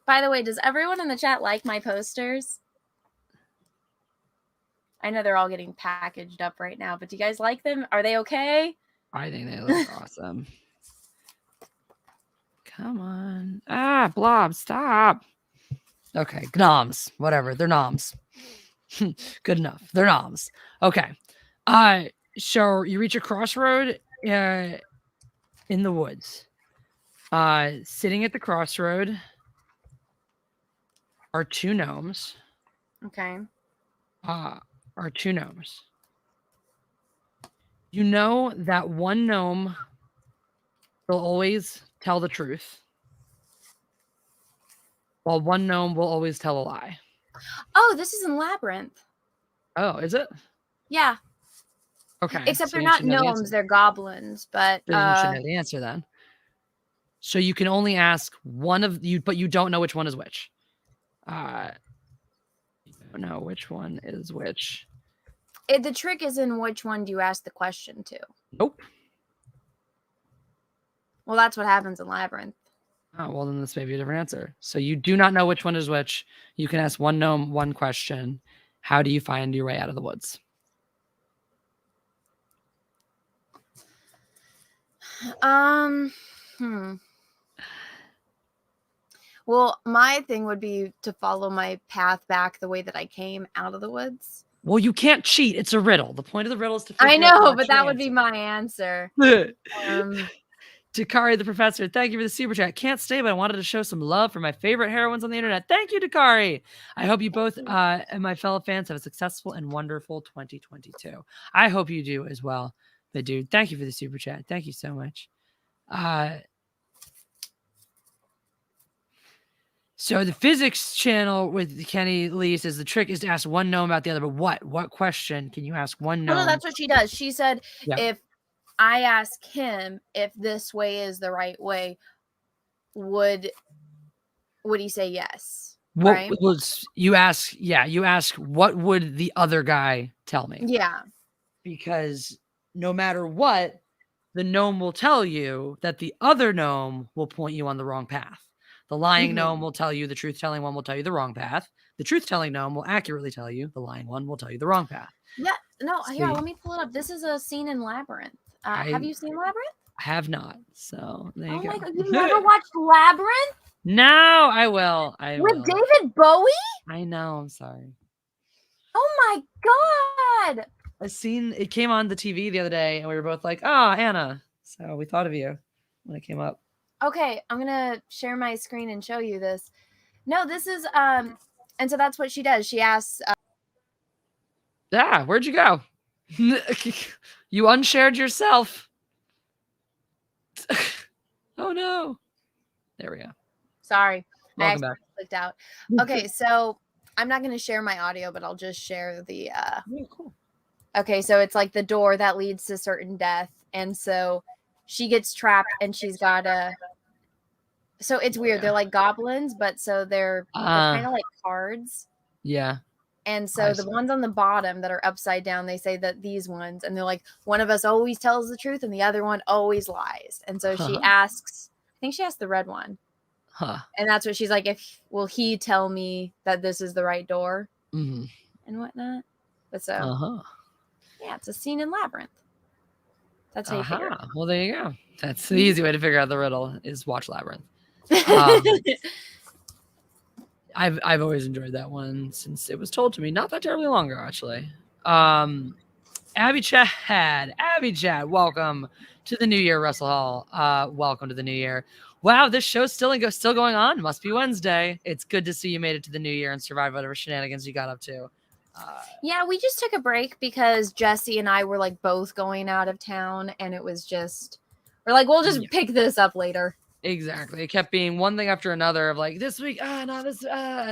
By the way, does everyone in the chat like my posters? I know they're all getting packaged up right now, but do you guys like them? Are they okay? I think they look awesome. Come on. Blob, stop. Okay, gnoms. Whatever. They're gnoms. Good enough. They're gnoms. Okay. So you reach a crossroad. in the woods, sitting at the crossroad are two gnomes. Okay. Are two gnomes. You know that one gnome will always tell the truth, while one gnome will always tell a lie. Oh, this is in Labyrinth. Oh, is it? Yeah. Okay. Except so they're you not should know the answer. gnomes, they're goblins. But Then you should know the answer then. So you can only ask one of you, but you don't know which one is which. You don't know which one is which. the trick is in which one do you ask the question to? Nope. Well, that's what happens in Labyrinth. Oh, well, then this may be a different answer. So you do not know which one is which. You can ask one gnome one question. How do you find your way out of the woods? Well, my thing would be to follow my path back the way that I came out of the woods. Well, you can't cheat. It's a riddle. The point of the riddle is to figure I out know, the but that actual would be my answer. answer. Dakari the Professor, thank you for the super chat. Can't stay, but I wanted to show some love for my favorite heroines on the internet. Thank you, Dakari. I hope you both and my fellow fans have a successful and wonderful 2022. I hope you do as well. But dude, thank you for the super chat. Thank you so much. So the physics channel with Kenny Lee says the trick is to ask one gnome about the other. But what question can you ask one gnome? Well, no, that's what she does. She said, Yeah. if I ask him if this way is the right way, would he say yes? What right? was you ask? Yeah, you ask what would the other guy tell me? Yeah. Because no matter what, the gnome will tell you that the other gnome will point you on the wrong path. The lying gnome will tell you, the truth-telling one will tell you the wrong path. The truth-telling gnome will accurately tell you, the lying one will tell you the wrong path. Yeah. No, So here, let me pull it up. This is a scene in Labyrinth. Have you seen Labyrinth? I have not. So there you Oh go. my God, you've never watched Labyrinth? No, I will. With David Bowie? I know. I'm sorry. Oh my God. A scene. It came on the TV the other day, and we were both like, "Ah, Anna." So we thought of you when it came up. Okay, I'm gonna share my screen and show you this. No, this is and so that's what she does. She asks. Yeah, where'd you go? You unshared yourself. Oh no. There we go. Sorry, Welcome I back. clicked out. Okay, so I'm not gonna share my audio, but I'll just share the. Yeah, cool. Okay, so it's like the door that leads to certain death, and so she gets trapped, and she's gotta. So it's weird. They're like goblins, but so they're kind of like cards. Yeah. And so the ones on the bottom that are upside down, they say that these ones, and they're like, one of us always tells the truth and the other one always lies. And so she asks, I think she asked the red one. Huh. And that's what she's like, will he tell me that this is the right door? Mm-hmm. And whatnot. But so, yeah, it's a scene in Labyrinth. That's how you figure it out. Well, there you go. That's the easy way to figure out the riddle is watch Labyrinth. I've always enjoyed that one since it was told to me not that terribly long ago, actually. Abby Chad, welcome to the New Year, Russell Hall. Welcome to the New Year. Wow, this show's still going on. Must be Wednesday. It's good to see you made it to the New Year and survived whatever shenanigans you got up to. Yeah, we just took a break because Jesse and I were like both going out of town, and it was just we're like, we'll just pick this up later. Exactly. It kept being one thing after another of like this week, and it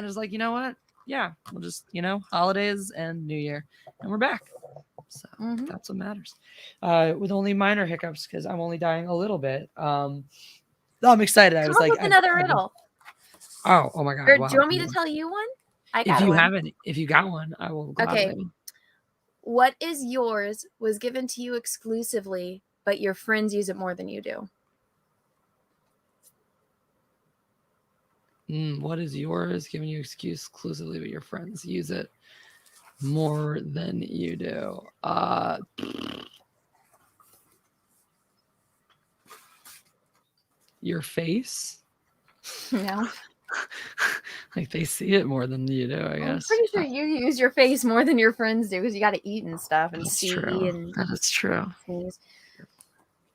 was like, you know what? Yeah, we'll just, holidays and New Year, and we're back. So that's what matters. With only minor hiccups because I'm only dying a little bit. I'm excited. I was like, another riddle. Oh my God! Wow. Do you want me to tell you one? If you got one, I will. Gladly. Okay. What is yours was given to you exclusively, but your friends use it more than you do. What is yours given you exclusively, but your friends use it more than you do? Your face? No. Like they see it more than you do, I guess. I'm pretty sure you use your face more than your friends do because you got to eat and stuff and That's see true. and that is true. Sneeze.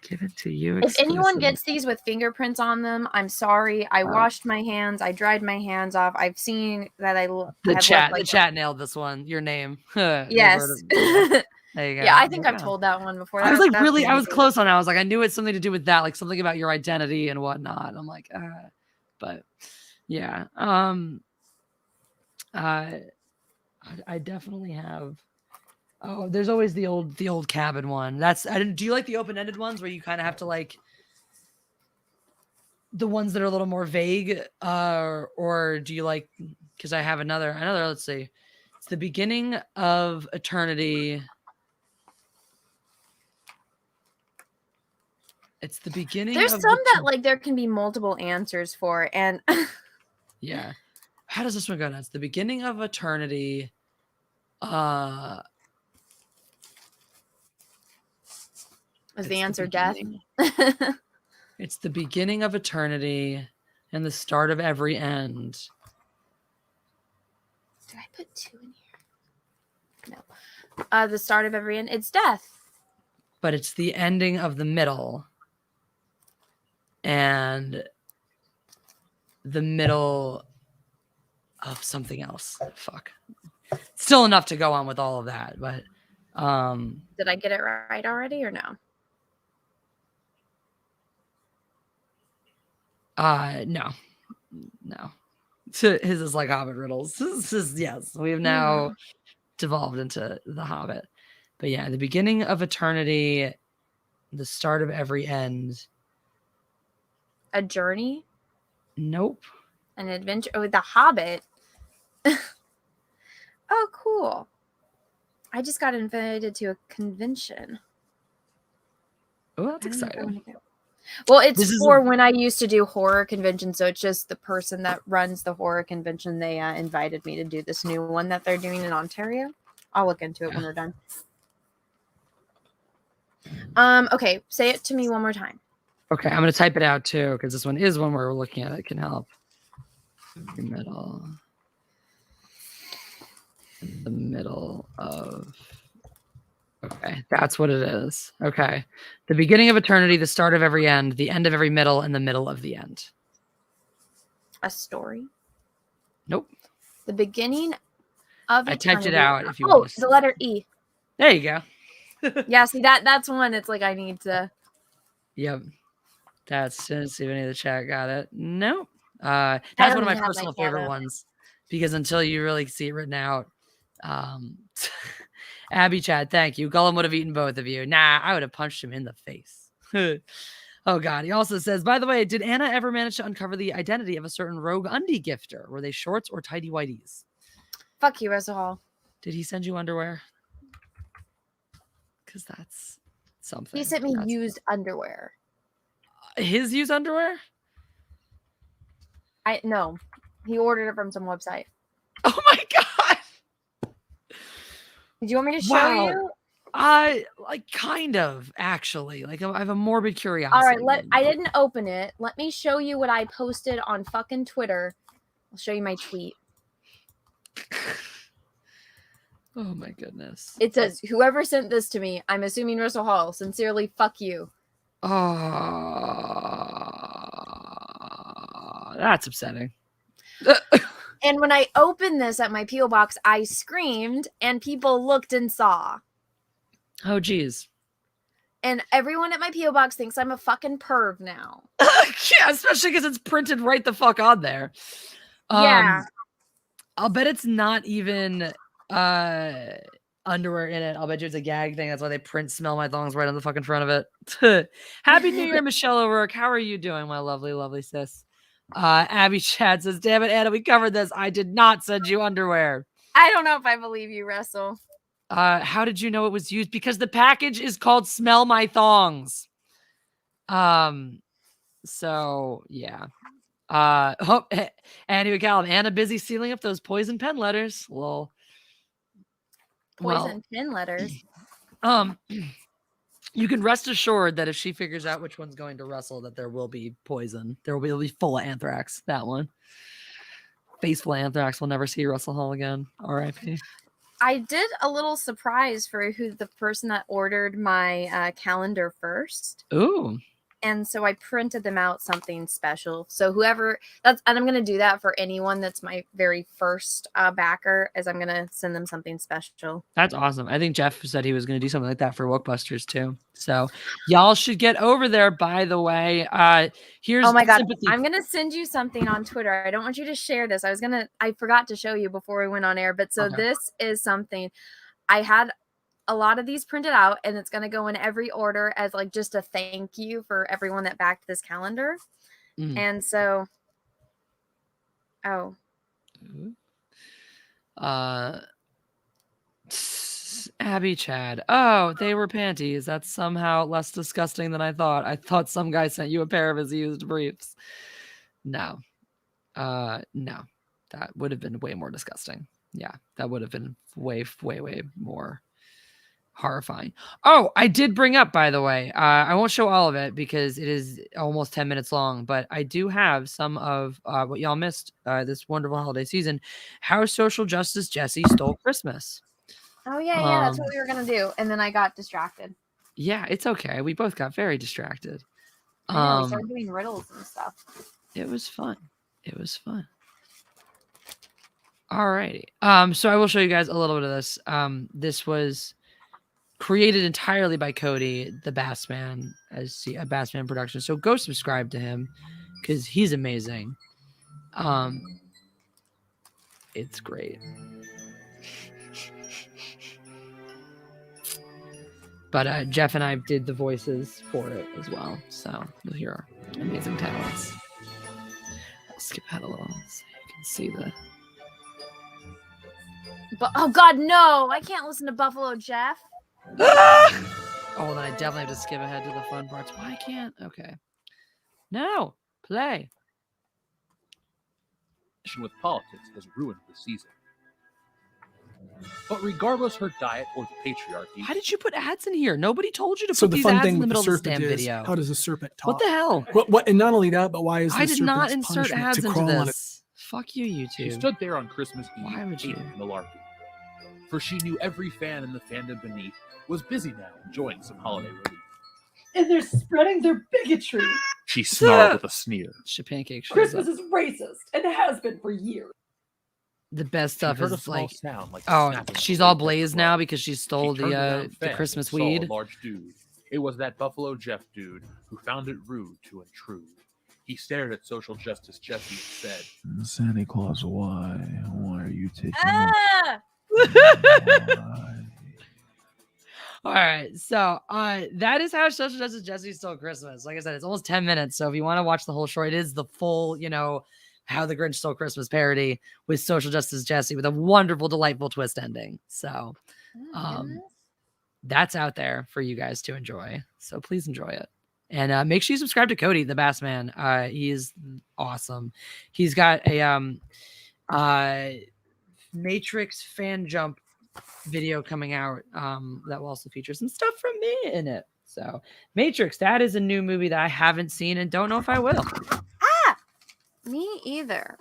Given to you. If anyone exclusively. gets these with fingerprints on them, I'm sorry. I washed my hands. I dried my hands off. I've seen that the have chat, left, like, the chat nailed this one. Your name. yes. Yeah. There you go. Yeah, I think There you I've go. told that one before. I was like, That's really, I an was easy close on that. I was like, I knew it's something to do with that, like something about your identity and whatnot. I'm like, but yeah. I definitely have. Oh, there's always the old cabin one. Do you like the open-ended ones where you kind of have to like the ones that are a little more vague? Or do you like, because I have another, let's see. It's the beginning of eternity. It's the beginning There's of some that like there can be multiple answers for, and yeah. How does this one go now? It's the beginning of eternity. is the answer death? It's the beginning of eternity and the start of every end. Did I put 2 in here? No. The start of every end. It's death. But it's the ending of the middle. And the middle of something else. Fuck. Still enough to go on with all of that, but did I get it right already or no? No. So his is like Hobbit riddles. This is, yes, we have now devolved into the Hobbit. But yeah, the beginning of eternity, the start of every end. A journey? Nope. An adventure? Oh, the Hobbit. Oh, cool. I just got invited to a convention. Oh, that's exciting. Well, it's for when I used to do horror conventions, so it's just the person that runs the horror convention. They invited me to do this new one that they're doing in Ontario. I'll look into it when we're done. Okay, say it to me one more time. Okay, I'm going to type it out too, because this one is one where we're looking at it. Can help. The middle of... Okay, that's what it is. Okay. The beginning of eternity, the start of every end, the end of every middle, and the middle of the end. A story? Nope. The beginning of eternity. I typed it out if you want to the letter E. There you go. Yeah, see, that's one. It's like I need to... Yep. Let's see if any of the chat got it. Nope. That's one of my personal favorite ones, because until you really see it written out. Abby Chad, thank you. Gollum would have eaten both of you. Nah, I would have punched him in the face. Oh God. He also says, by the way, did Anna ever manage to uncover the identity of a certain rogue undie gifter? Were they shorts or tidy whities? Fuck you, Russell Hall. Did he send you underwear? Because that's something. He sent me used underwear. His used underwear? No. He ordered it from some website. Oh my God. Do you want me to show you? Like kind of, actually. Like I have a morbid curiosity. All right, I didn't open it. Let me show you what I posted on fucking Twitter. I'll show you my tweet. Oh my goodness. It says, whoever sent this to me, I'm assuming Russell Hall, sincerely, fuck you. Oh, that's upsetting. And when I opened this at my P.O. box, I screamed and people looked and saw. Oh, geez. And everyone at my P.O. box thinks I'm a fucking perv now. Yeah, especially because it's printed right the fuck on there. Yeah. I'll bet it's not even underwear in it. I'll bet you it's a gag thing. That's why they print "Smell My Thongs" right on the fucking front of it. Happy New Year, Michelle O'Rourke. How are you doing, my lovely, lovely sis? Abby Chad says, damn it, Anna, we covered this. I did not send you underwear. I don't know if I believe you, Russell. How did you know it was used? Because the package is called "Smell My Thongs." So yeah. Anyway, Callum, Anna busy sealing up those poison pen letters. Lol. Poison pen letters. You can rest assured that if she figures out which one's going to Russell, that there will be poison. It'll be full of anthrax. That one. Face full of anthrax. We'll never see Russell Hall again. R.I.P. I did a little surprise for who the person that ordered my calendar first. Ooh. And so I printed them out something special. So whoever and I'm going to do that for anyone that's my very first backer, as I'm going to send them something special. That's awesome. I think Jeff said he was going to do something like that for Wokebusters too. So y'all should get over there, by the way. Here's oh my God. sympathy. I'm going to send you something on Twitter. I don't want you to share this. I forgot to show you before we went on air. But so Okay. this is something I had a lot of these printed out, and it's going to go in every order as like just a thank you for everyone that backed this calendar. And so, Abby Chad. Oh, they were panties. That's somehow less disgusting than I thought. I thought some guy sent you a pair of his used briefs. No. No. That would have been way more disgusting. Yeah, that would have been way, way, way more horrifying. Oh, I did bring up, by the way, I won't show all of it because it is almost 10 minutes long, but I do have some of what y'all missed this wonderful holiday season, How Social Justice Jesse Stole Christmas. Oh, yeah, that's what we were going to do. And then I got distracted. Yeah, it's okay. We both got very distracted. We started doing riddles and stuff. It was fun. It was fun. Alrighty. So I will show you guys a little bit of this. This was created entirely by Cody, the Bassman, as a Bassman production. So go subscribe to him because he's amazing. It's great. But Jeff and I did the voices for it as well. So you'll hear our amazing talents. I'll skip ahead a little so you can see the... But oh God, no! I can't listen to Buffalo Jeff. Oh, then I definitely have to skip ahead to the fun parts. Why can't? Okay. No, play. With politics has ruined the season. But regardless her diet or the patriarchy... Why did you put ads in here? Nobody told you to put these ads in the middle of this damn video. How does a serpent talk? What the hell? What? And not only that, but why is I did not insert ads into this. Fuck you, YouTube. She stood there on Christmas Eve, Why would you? Malarkey. For she knew every fan in the fandom beneath was busy now enjoying some holiday relief. And they're spreading their bigotry. She snarled with a sneer. Pancake Christmas is racist and has been for years. The best stuff heard a is small like, sound like the oh, snapping of she's a all blade blazed at now the because she She stole turned around the fast Christmas and saw weed. A large dude. It was that Buffalo Jeff dude who found it rude to intrude. He stared at social justice Jesse and said, Santa Claus, why? Why are you taking All right, so that is how Social Justice Jesse Stole Christmas. Like I said, it's almost 10 minutes, so if you want to watch the whole short, it is the full, How the Grinch Stole Christmas parody with Social Justice Jesse with a wonderful, delightful twist ending. So that's out there for you guys to enjoy. So please enjoy it. And make sure you subscribe to Cody, the Bassman. He is awesome. He's got a Matrix fan jump video coming out that will also feature some stuff from me in it. So Matrix, that is a new movie that I haven't seen and don't know if I will. Me either.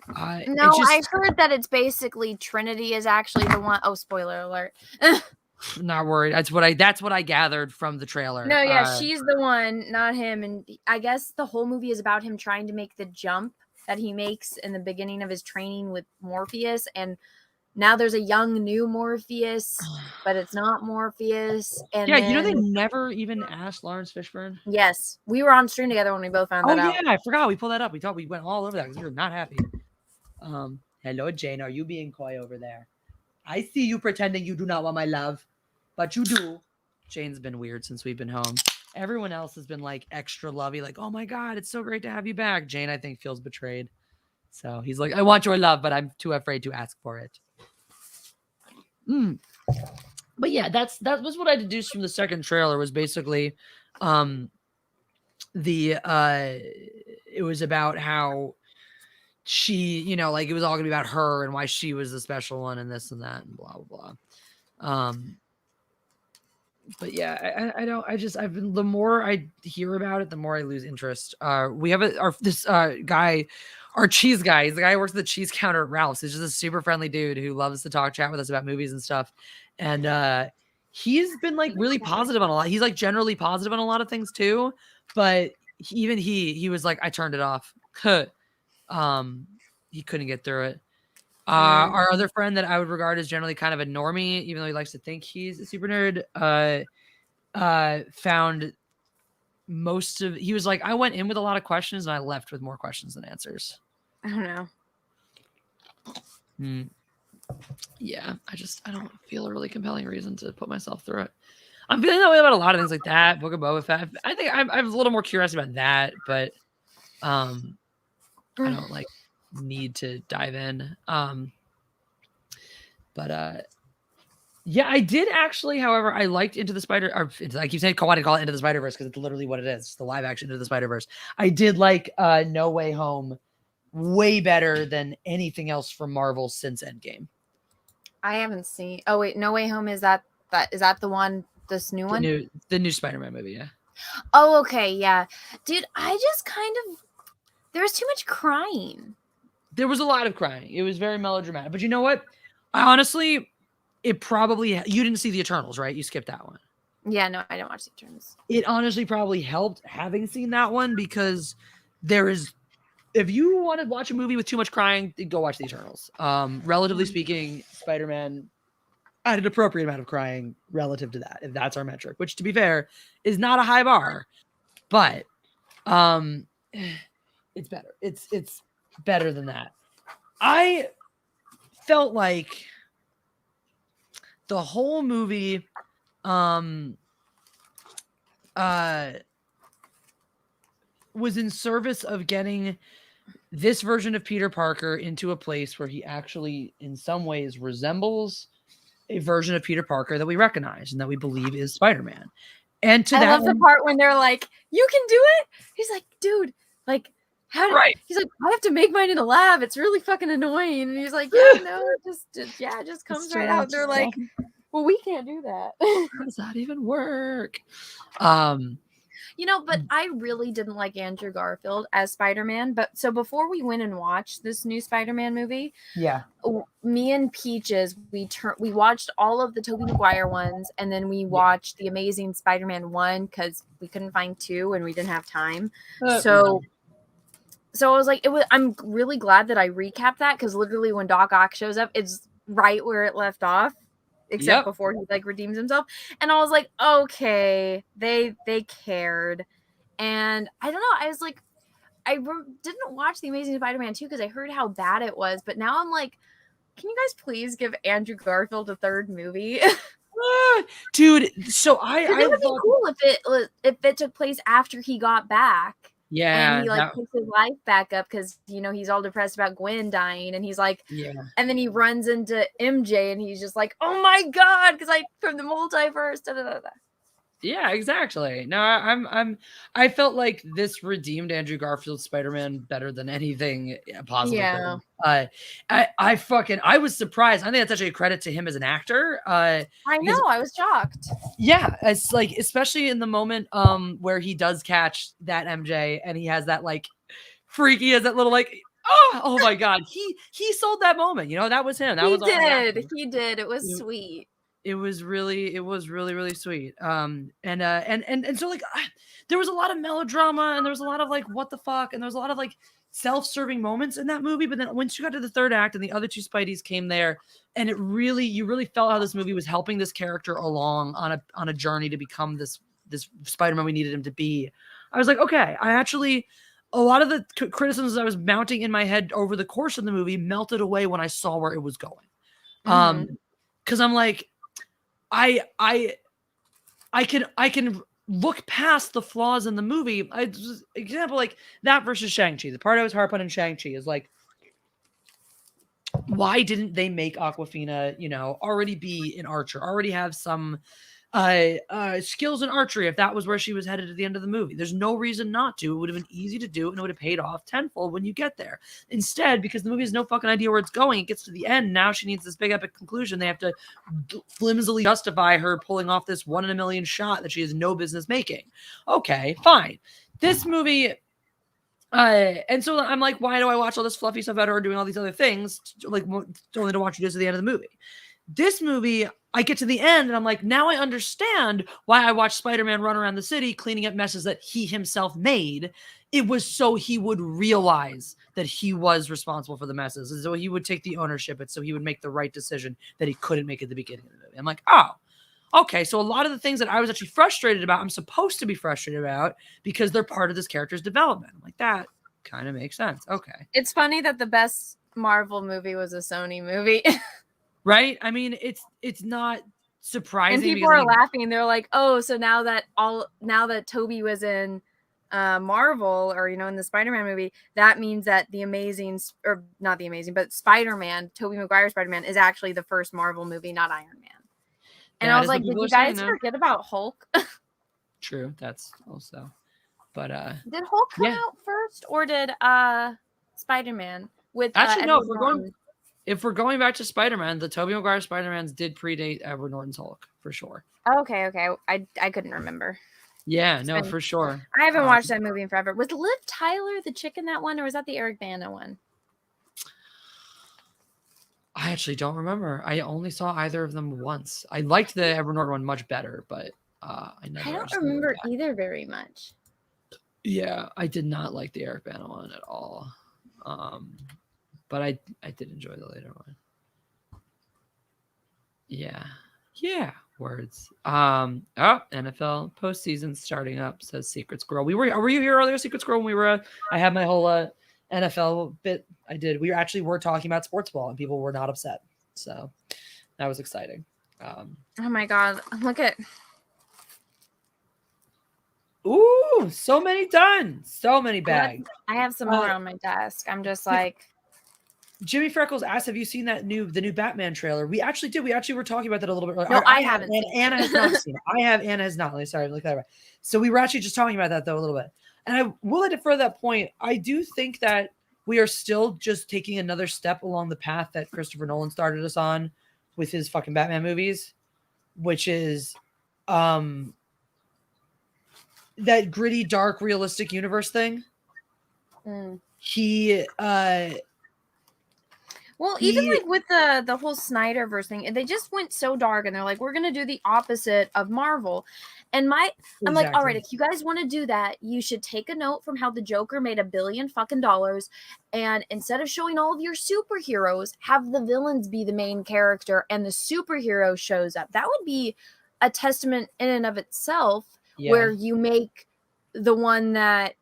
No, I heard that it's basically Trinity is actually the one. Oh, spoiler alert. Not worried. That's what I gathered from the trailer. No, yeah, she's the one, not him. And I guess the whole movie is about him trying to make the jump that he makes in the beginning of his training with Morpheus. And now there's a young new Morpheus, but it's not Morpheus. And yeah, they never even asked Lawrence Fishburne. Yes, we were on stream together when we both found that out. Oh yeah, I forgot we pulled that up. We went all over that because we were not happy. Hello, Jane. Are you being coy over there? I see you pretending you do not want my love, but you do. Jane's been weird since we've been home. Everyone else has been like extra lovey, like, oh my God, it's so great to have you back. Jane, I think, feels betrayed. So he's like, I want your love, but I'm too afraid to ask for it. But yeah, that was what I deduced from the second trailer was basically it was about how she, like it was all gonna be about her and why she was the special one and this and that and blah blah blah. But yeah, I've been, the more I hear about it, the more I lose interest. We have this guy our cheese guy. He's the guy who works at the cheese counter at Ralph's. He's just a super friendly dude who loves to chat with us about movies and stuff. And he's been like really positive on a lot. He's like generally positive on a lot of things too. But even he was like, I turned it off. He couldn't get through it. Our other friend that I would regard as generally kind of a normie, even though he likes to think he's a super nerd, found he was like, I went in with a lot of questions and I left with more questions than answers. I don't know. Yeah, I don't feel a really compelling reason to put myself through it. I'm feeling that way about a lot of things like that. Book of Boba Fett. I think I'm a little more curious about that, but I don't like need to dive in. Yeah, I did actually. However, I liked Into the Spider. Or I keep saying I call it Into the Spider-Verse because it's literally what it is. It's the live action Into the Spider-Verse. I did like No Way Home way better than anything else from Marvel since Endgame. I haven't seen. Oh wait, No Way Home is that the one? This new one? The new Spider-Man movie. Yeah. Oh, okay, yeah, dude. I just kind of there was too much crying. There was a lot of crying. It was very melodramatic. But you know what? I honestly, you didn't see the Eternals, right? You skipped that one. Yeah, no, I didn't watch the Eternals. It honestly probably helped having seen that one because if you want to watch a movie with too much crying, go watch the Eternals. Relatively speaking, Spider-Man had an appropriate amount of crying relative to that, if that's our metric, which to be fair is not a high bar, but it's better. It's better than that. I felt like the whole movie was in service of getting this version of Peter Parker into a place where he actually in some ways resembles a version of Peter Parker that we recognize and that we believe is Spider-Man. And I love the part when they're like, "You can do it." He's like, "Dude, like right." He's like, "I have to make mine in a lab. It's really fucking annoying." And he's like, "Yeah, no, it just comes right out." And they're like, "Well, we can't do that." How does that even work? But I really didn't like Andrew Garfield as Spider-Man. But so before we went and watched this new Spider-Man movie, yeah, me and Peaches, we watched all of the Tobey Maguire ones, and then we watched the Amazing Spider-Man 1 because we couldn't find 2 and we didn't have time. So I was like, I'm really glad that I recapped that because literally when Doc Ock shows up, it's right where it left off. Except before he like redeems himself. And I was like, okay, they cared. And I don't know. I was like, didn't watch The Amazing Spider-Man 2 because I heard how bad it was. But now I'm like, can you guys please give Andrew Garfield a third movie? Dude, so it would be cool if it took place after he got back. Yeah, and he picks his life back up because he's all depressed about Gwen dying, and he's like, and then he runs into MJ, and he's just like, oh my god, because from the multiverse. Da, da, da, da. Yeah, exactly. No, I felt like this redeemed Andrew Garfield's Spider-Man better than anything possible. Yeah. I was surprised. I think that's actually a credit to him as an actor. I know. I was shocked. Yeah, it's like especially in the moment where he does catch that MJ and he has that like freaky, has that little like oh my god, he sold that moment. That was him. He did. It was sweet. It was really sweet. And so like there was a lot of melodrama and there was a lot of like what the fuck and there was a lot of like self-serving moments in that movie. But then once you got to the third act and the other two Spideys came there, and you really felt how this movie was helping this character along on a journey to become this Spider-Man we needed him to be. I was like, okay, a lot of the criticisms I was mounting in my head over the course of the movie melted away when I saw where it was going. Because I'm like, I can look past the flaws in the movie. Example like that versus Shang-Chi. The part I was harping on Shang-Chi is like, why didn't they make Awkwafina, already be an archer, already have some skills in archery if that was where she was headed at the end of the movie? There's no reason not to. It would have been easy to do and it would have paid off tenfold when you get there. Instead, because the movie has no fucking idea where it's going, it gets to the end. Now she needs this big epic conclusion. They have to flimsily justify her pulling off this 1 in a million shot that she has no business making. Okay, fine. This movie And so I'm like, why do I watch all this fluffy stuff about her doing all these other things, like only to watch you just at the end of the movie? This movie, I get to the end and I'm like, now I understand why I watched Spider-Man run around the city cleaning up messes that he himself made. It was so he would realize that he was responsible for the messes, and so he would take the ownership, and so he would make the right decision that he couldn't make at the beginning of the movie. I'm like, oh, okay, so a lot of the things that I was actually frustrated about, I'm supposed to be frustrated about because they're part of this character's development. I'm like, that kind of makes sense. Okay. It's funny that the best Marvel movie was a Sony movie. Right? I mean, it's not surprising. And people are laughing. They're like, oh, so now that Toby was in Marvel, or in the Spider-Man movie, that means that or not the Amazing, but Spider-Man, Tobey Maguire's Spider-Man, is actually the first Marvel movie, not Iron Man. And I was like, did you guys forget about Hulk? True, that's also. But did Hulk come out first, or did Spider-Man with actually no? Norton? If we're going back to Spider-Man, the Tobey Maguire Spider-Mans did predate Edward Norton's Hulk for sure. Okay. I couldn't remember. Yeah, no, for sure. I haven't watched that movie in forever. Was Liv Tyler the chick in that one, or was that the Eric Bana one? I actually don't remember. I only saw either of them once. I liked the Edward Norton one much better, but I don't remember either very much. Yeah, I did not like the Eric Bana one at all. But I did enjoy the later one. Yeah. Words. NFL postseason starting up, says Secret Squirrel. Were you here earlier, Secret Squirrel, when we were I had my whole NFL bit I did. We were talking about sports ball and people were not upset. So that was exciting. Oh my god. Look at ooh, so many done. So many bags. I have some more on my desk. I'm just like Jimmy Freckles asked, have you seen the new Batman trailer? We actually did. We actually were talking about that a little bit earlier. No, I haven't. Anna has not seen it. I have. Anna has not. Sorry, look that way. So we were actually just talking about that though a little bit. And I will defer that point. I do think that we are still just taking another step along the path that Christopher Nolan started us on with his fucking Batman movies, which is that gritty, dark, realistic universe thing. Well, even like with the whole Snyderverse thing, they just went so dark, and they're like, we're gonna do the opposite of Marvel. And I'm like, all right, if you guys want to do that, you should take a note from how the Joker made $1 billion fucking dollars, and instead of showing all of your superheroes, have the villains be the main character, and the superhero shows up. That would be a testament in and of itself, where you make the one that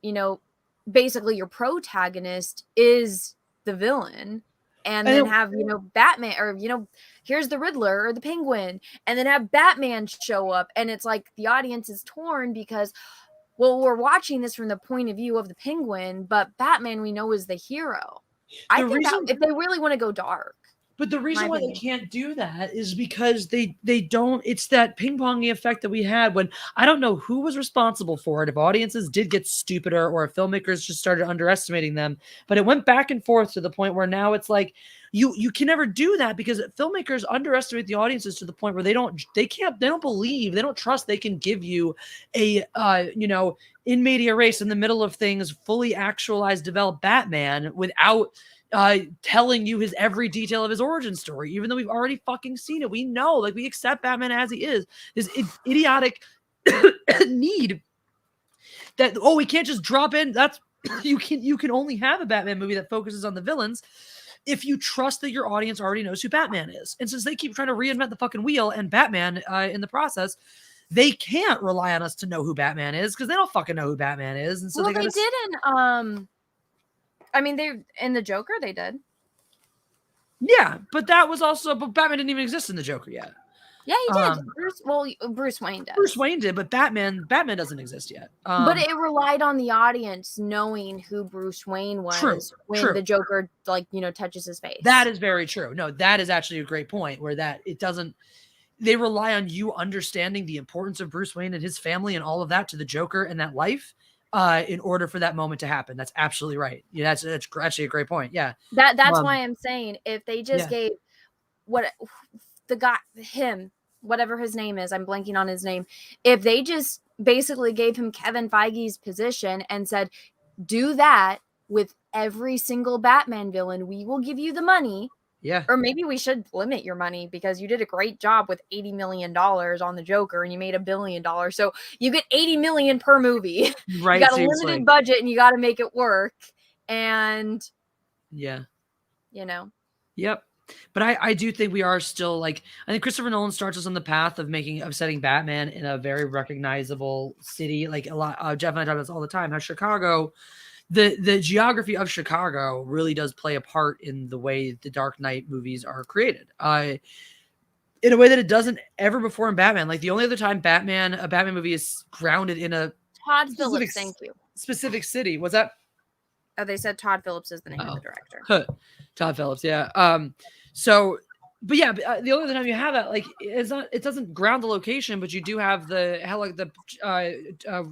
basically your protagonist is the villain. And then have, Batman, or, here's the Riddler or the Penguin, and then have Batman show up. And it's like the audience is torn because, well, we're watching this from the point of view of the Penguin, but Batman we know is the hero. I think that if they really want to go dark. But the reason why they can't do that is because they don't, it's that ping-pongy effect that we had when, I don't know who was responsible for it, if audiences did get stupider or if filmmakers just started underestimating them, but it went back and forth to the point where now it's like, you can never do that because filmmakers underestimate the audiences to the point where they don't believe, they don't trust they can give you a, in media race in the middle of things, fully actualized, developed Batman without telling you his every detail of his origin story, even though we've already fucking seen it. We know, like, we accept Batman as he is. This idiotic need that, we can't just drop in. That's you can only have a Batman movie that focuses on the villains if you trust that your audience already knows who Batman is. And since they keep trying to reinvent the fucking wheel and Batman in the process, they can't rely on us to know who Batman is because they don't fucking know who Batman is. And so they didn't. I mean, they in the Joker, they did. Yeah, but that was also, but Batman didn't even exist in the Joker yet. Yeah, he did. Bruce Wayne does. Bruce Wayne did, but Batman doesn't exist yet. But it relied on the audience knowing who Bruce Wayne was when the Joker, touches his face. That is very true. No, that is actually a great point where they rely on you understanding the importance of Bruce Wayne and his family and all of that to the Joker and that life. In order for that moment to happen. That's absolutely right. Yeah, that's actually a great point. Yeah. That's why I'm saying if they just gave whatever his name is, I'm blanking on his name. If they just basically gave him Kevin Feige's position and said, Do that with every single Batman villain. We will give you the money. Yeah. Or maybe we should limit your money because you did a great job with $80 million on the Joker and you made $1 billion. So you get 80 million per movie. Right. You got a seriously. limited budget and you got to make it work. And Yeah. you know. Yep. But I do think we are still like, I think Christopher Nolan starts us on the path of setting Batman in a very recognizable city. Like a lot, Jeff and I talk about this all the time, how Chicago, the geography of Chicago really does play a part in the way the Dark Knight movies are created. In a way that it doesn't ever before in Batman. Like the only other time a Batman movie is grounded in a Todd Phillips, thank you. specific city. What's that? Oh, they said Todd Phillips is the name of the director. Todd Phillips, yeah. But yeah, the only other time you have that, like, it doesn't ground the location, but you do have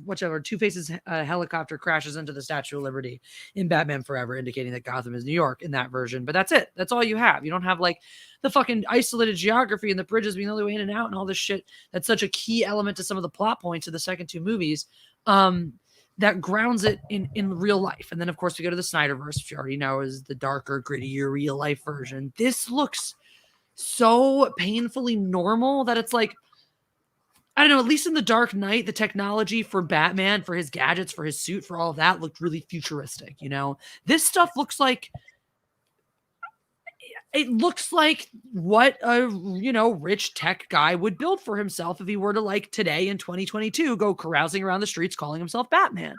whichever Two-Face's helicopter crashes into the Statue of Liberty in Batman Forever, indicating that Gotham is New York in that version. But that's it. That's all you have. You don't have like the fucking isolated geography and the bridges being the only way in and out and all this shit. That's such a key element to some of the plot points of the second two movies. That grounds it in real life. And then, of course, we go to the Snyderverse, which you already know is the darker, grittier, real life version. This looks so painfully normal that it's like, I don't know, at least in the Dark Knight, the technology for Batman, for his gadgets, for his suit, for all of that looked really futuristic, you know? This stuff looks like, it looks like what a, rich tech guy would build for himself if he were to, like, today in 2022, go carousing around the streets calling himself Batman.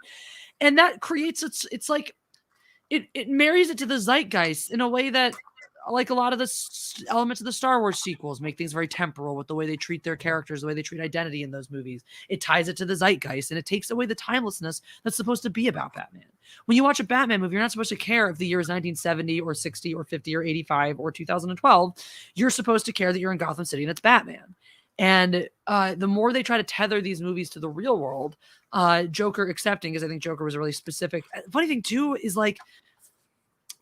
And that creates, it's like, it marries it to the zeitgeist in a way that, like a lot of the elements of the Star Wars sequels make things very temporal with the way they treat their characters, the way they treat identity in those movies. It ties it to the zeitgeist and it takes away the timelessness that's supposed to be about Batman. When you watch a Batman movie, you're not supposed to care if the year is 1970 or 60 or 50 or 85 or 2012. You're supposed to care that you're in Gotham City and it's Batman. And the more they try to tether these movies to the real world, Joker accepting, because I think Joker was a really specific. Funny thing too is like,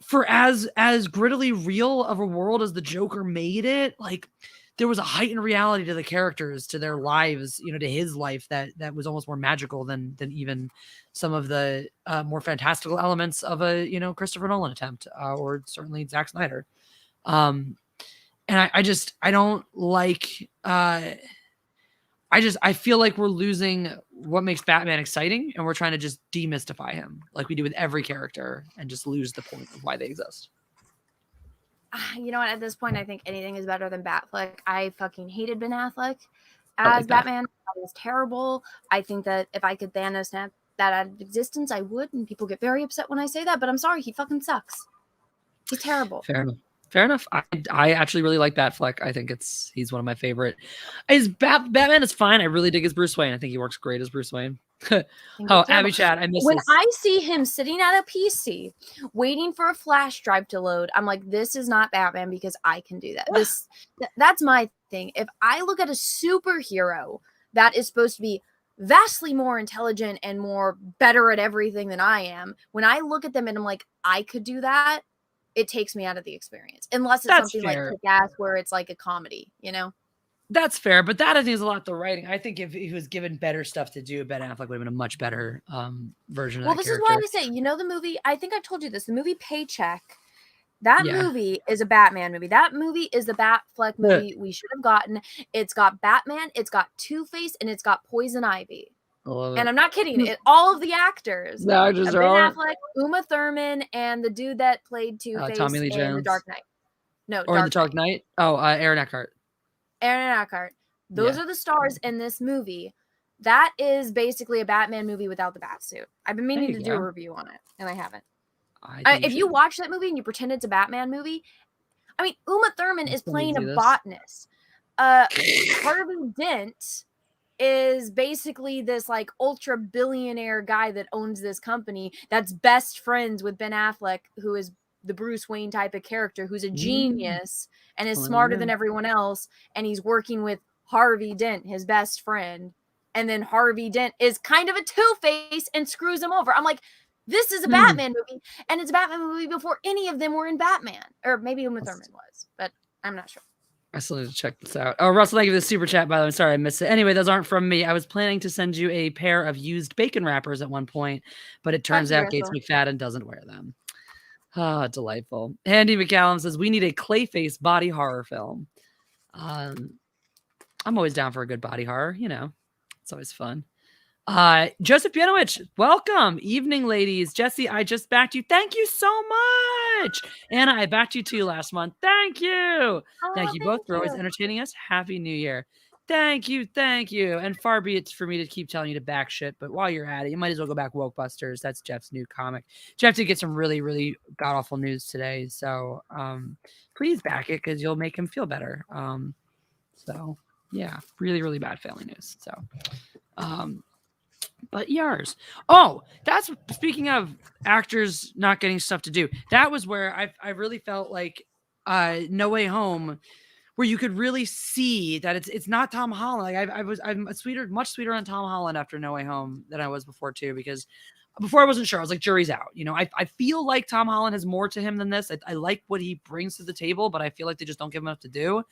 for as grittily real of a world as the Joker made it, like there was a heightened reality to the characters, to their lives, to his life that was almost more magical than even some of the more fantastical elements of a Christopher Nolan attempt, or certainly Zack Snyder. And I don't like. I feel like we're losing what makes Batman exciting, and we're trying to just demystify him like we do with every character and just lose the point of why they exist. You know what? At this point, I think anything is better than Batfleck. I fucking hated Ben Affleck as Batman. That was terrible. I think that if I could Thanos snap that out of existence, I would, and people get very upset when I say that, but I'm sorry, he fucking sucks. He's terrible. Fair enough. I actually really like Batfleck. I think he's one of my favorite. Batman is fine. I really dig his Bruce Wayne. I think he works great as Bruce Wayne. Abby Chad, I miss when this. I see him sitting at a PC waiting for a flash drive to load, I'm like, this is not Batman because I can do that. That's my thing. If I look at a superhero that is supposed to be vastly more intelligent and more better at everything than I am, when I look at them and I'm like, I could do that, it takes me out of the experience. Unless it's something fair. Like Kick-Ass where it's like a comedy, That's fair, but that I think is a lot the writing. I think if he was given better stuff to do, Ben Affleck would have been a much better version of that character. Well, this is why I say, the movie, I think I've told you this, the movie Paycheck, that movie is a Batman movie. That movie is the Batfleck movie we should have gotten. It's got Batman, it's got Two-Face, and it's got Poison Ivy. And I'm not kidding. All of the actors. Ben Affleck, Uma Thurman, and the dude that played Two-Face Tommy Lee Jones. in The Dark Knight. No, or The Dark Knight. Oh, Aaron Eckhart. Those are the stars in this movie. That is basically a Batman movie without the bat suit. I've been meaning to do a review on it, and I haven't. If you watch that movie and you pretend it's a Batman movie, I mean, Uma Thurman is playing a botanist. Harvey Dent is basically this like ultra billionaire guy that owns this company that's best friends with Ben Affleck, who is the Bruce Wayne type of character, who's a genius and is smarter than everyone else. And he's working with Harvey Dent, his best friend. And then Harvey Dent is kind of a Two-Face and screws him over. I'm like, this is a Batman movie. And it's a Batman movie before any of them were in Batman. Or maybe Uma Thurman was, but I'm not sure. I still need to check this out. Oh, Russell, thank you for the super chat, by the way. Sorry, I missed it. Anyway, those aren't from me. I was planning to send you a pair of used bacon wrappers at one point, but it turns out Gates McFadden doesn't wear them. Ah, delightful. Andy McCallum says, we need a Clayface body horror film. I'm always down for a good body horror. You know, it's always fun. Joseph Pianowicz, welcome. Evening, ladies. Jesse, I just backed you. Thank you so much. Anna, I backed you too last month. Thank you. Thank you both for always entertaining us. Happy New Year. Thank you. Thank you. And far be it for me to keep telling you to back shit, but while you're at it, you might as well go back Wokebusters. That's Jeff's new comic. Jeff did get some really, really god-awful news today, so please back it because you'll make him feel better. So, yeah, really, really bad family news. So, but yours. Oh, that's speaking of actors not getting stuff to do. That was where I really felt like No Way Home, where you could really see that it's not Tom Holland. Like I'm much sweeter on Tom Holland after No Way Home than I was before too, because before I wasn't sure. I was like, jury's out. You know, I feel like Tom Holland has more to him than this. I like what he brings to the table, but I feel like they just don't give him enough to do.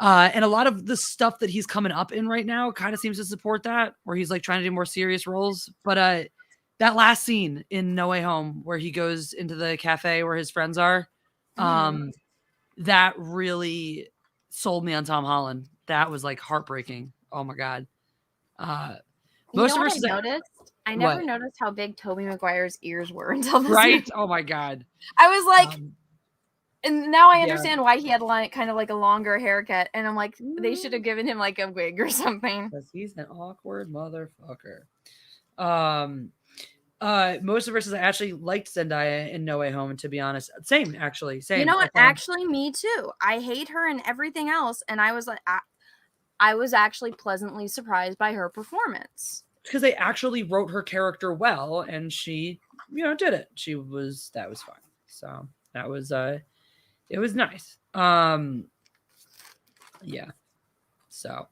And a lot of the stuff that he's coming up in right now kind of seems to support that, where he's like trying to do more serious roles. But that last scene in No Way Home where he goes into the cafe where his friends are, that really sold me on Tom Holland. That was like heartbreaking. Oh my God. Most of us noticed. I never noticed how big Tobey Maguire's ears were until this. Right? Oh my God. I was like, and now I understand why he had kind of like a longer haircut. And I'm like, they should have given him like a wig or something. Because he's an awkward motherfucker. Most of us I actually liked Zendaya in No Way Home, to be honest. Same, actually. Same. You know what? Actually, me too. I hate her and everything else. And I was like, I was actually pleasantly surprised by her performance. Because they actually wrote her character well, and she, did it. That was fine. So that was it was nice. Yeah. So,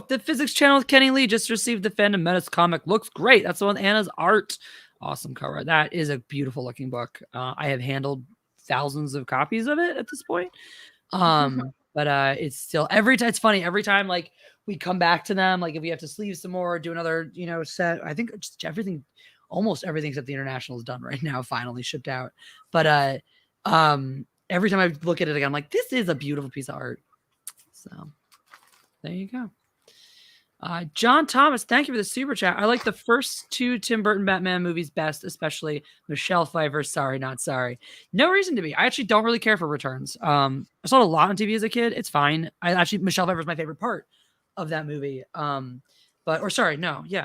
the Physics Channel with Kenny Lee just received the Fandom Menace comic. Looks great. That's the one with Anna's art. Awesome cover. That is a beautiful looking book. I have handled thousands of copies of it at this point. But it's still every time. It's funny every time. Like we come back to them. Like if we have to sleeve some more, do another, set. I think just almost everything except the international is done right now. Finally shipped out. But every time I look at it again, I'm like, this is a beautiful piece of art. So there you go. John Thomas, thank you for the super chat. I like the first two Tim Burton Batman movies best, especially Michelle Pfeiffer's Sorry Not Sorry. No reason to be. I actually don't really care for Returns. I saw it a lot on TV as a kid. It's fine. Michelle Pfeiffer's my favorite part of that movie. Michelle Pfeiffer's Catwoman.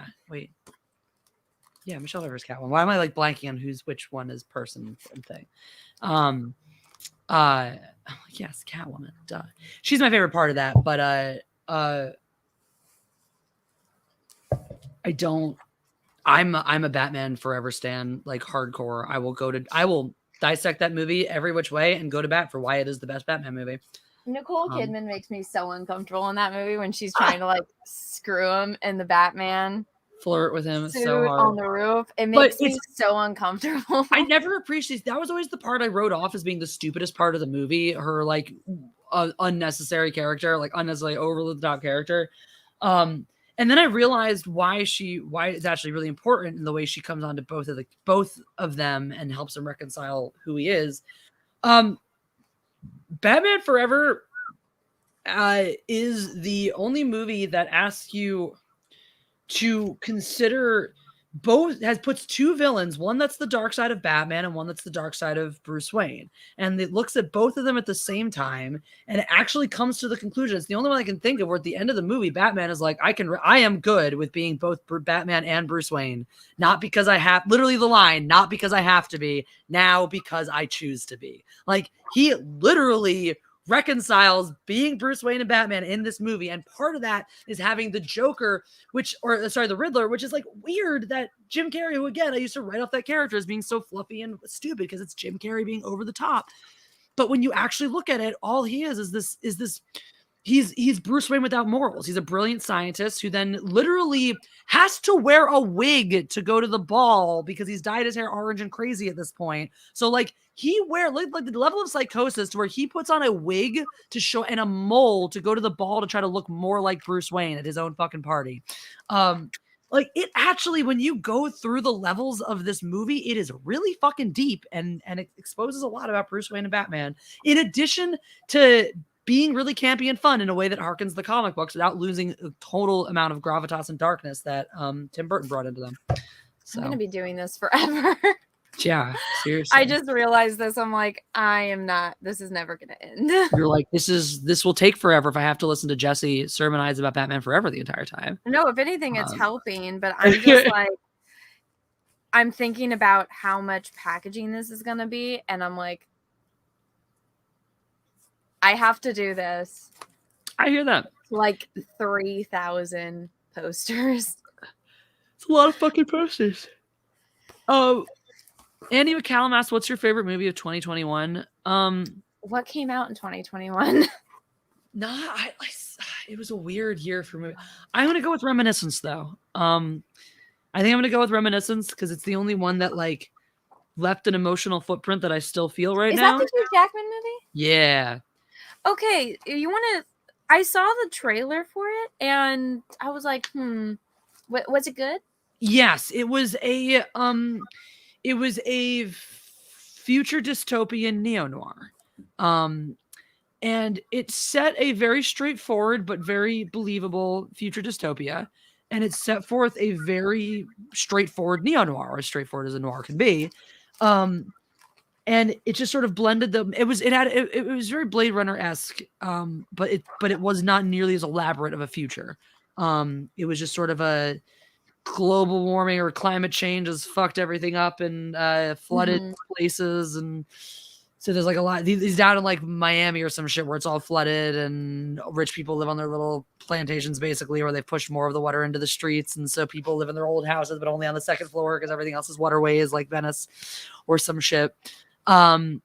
Why am I like blanking on which one is person and thing? Yes, Catwoman. Duh. She's my favorite part of that, but I'm a Batman Forever stan, like hardcore. I will dissect that movie every which way and go to bat for why it is the best Batman movie. Nicole Kidman makes me so uncomfortable in that movie when she's trying to like screw him in the Batman flirt with him so hard on the roof. It makes me so uncomfortable. I never appreciated that. Was always the part I wrote off as being the stupidest part of the movie. Her like unnecessary character, like unnecessarily over the top character. And then I realized why it's actually really important in the way she comes on to both of them and helps him reconcile who he is. Batman Forever is the only movie that asks you to consider puts two villains, one that's the dark side of Batman and one that's the dark side of Bruce Wayne. And it looks at both of them at the same time and it actually comes to the conclusion. It's the only one I can think of where at the end of the movie, Batman is like, I am good with being both Batman and Bruce Wayne. Not because I have, literally the line, not because I have to be, now because I choose to be. Like he literally reconciles being Bruce Wayne and Batman in this movie. And part of that is having the Joker, the Riddler, which is like weird that Jim Carrey, who again, I used to write off that character as being so fluffy and stupid because it's Jim Carrey being over the top. But when you actually look at it, all he is this, he's Bruce Wayne without morals. He's a brilliant scientist who then literally has to wear a wig to go to the ball because he's dyed his hair orange and crazy at this point. So like he like the level of psychosis to where he puts on a wig to show and a mole to go to the ball to try to look more like Bruce Wayne at his own fucking party. Like it actually, when you go through the levels of this movie, it is really fucking deep and it exposes a lot about Bruce Wayne and Batman. In addition to being really campy and fun in a way that harkens the comic books without losing a total amount of gravitas and darkness that Tim Burton brought into them. So I'm gonna be doing this forever. yeah, seriously. I just realized this. I'm like, I am not. This is never gonna end. You're like, this will take forever if I have to listen to Jesse sermonize about Batman Forever the entire time. No, if anything, it's helping. But I'm just like, I'm thinking about how much packaging this is gonna be, and I'm like, I have to do this. I hear that. Like 3,000 posters. It's a lot of fucking posters. Oh, Andy McCallum asked, "What's your favorite movie of 2021?" What came out in 2021? It was a weird year for me. I'm gonna go with Reminiscence though. I think I'm gonna go with Reminiscence because it's the only one that like left an emotional footprint that I still feel right now. Is that the Hugh Jackman movie? Yeah. Okay, you want to? I saw the trailer for it, and I was like, was it good? Yes, it was a future dystopian neo-noir. And it set a very straightforward but very believable future dystopia, and it set forth a very straightforward neo-noir, as straightforward as a noir can be. And it just sort of blended them. It was very Blade Runner-esque, but it was not nearly as elaborate of a future. It was just sort of a global warming or climate change has fucked everything up and flooded places, and so there's like a lot. He's down in like Miami or some shit where it's all flooded, and rich people live on their little plantations basically, where they've pushed more of the water into the streets, and so people live in their old houses but only on the second floor because everything else is waterways like Venice or some shit. So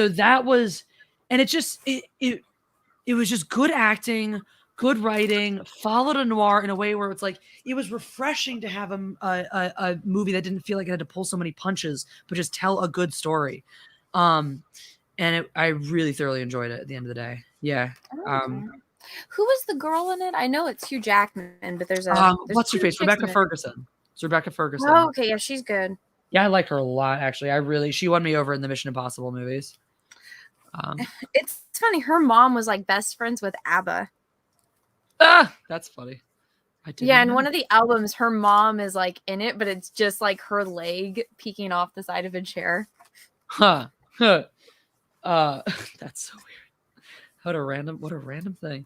that was, and it was just good acting, good writing, followed a noir in a way where it's like it was refreshing to have a movie that didn't feel like it had to pull so many punches, but just tell a good story. I really thoroughly enjoyed it at the end of the day. Yeah. Who was the girl in it? I know it's Hugh Jackman, but there's what's her face? Rebecca Ferguson. It's Rebecca Ferguson. Oh, okay, yeah, she's good. Yeah, I like her a lot, actually. She won me over in the Mission Impossible movies. It's funny. Her mom was like best friends with ABBA. That's funny. Yeah, and one of the albums, her mom is like in it, but it's just like her leg peeking off the side of a chair. That's so weird. What a random thing.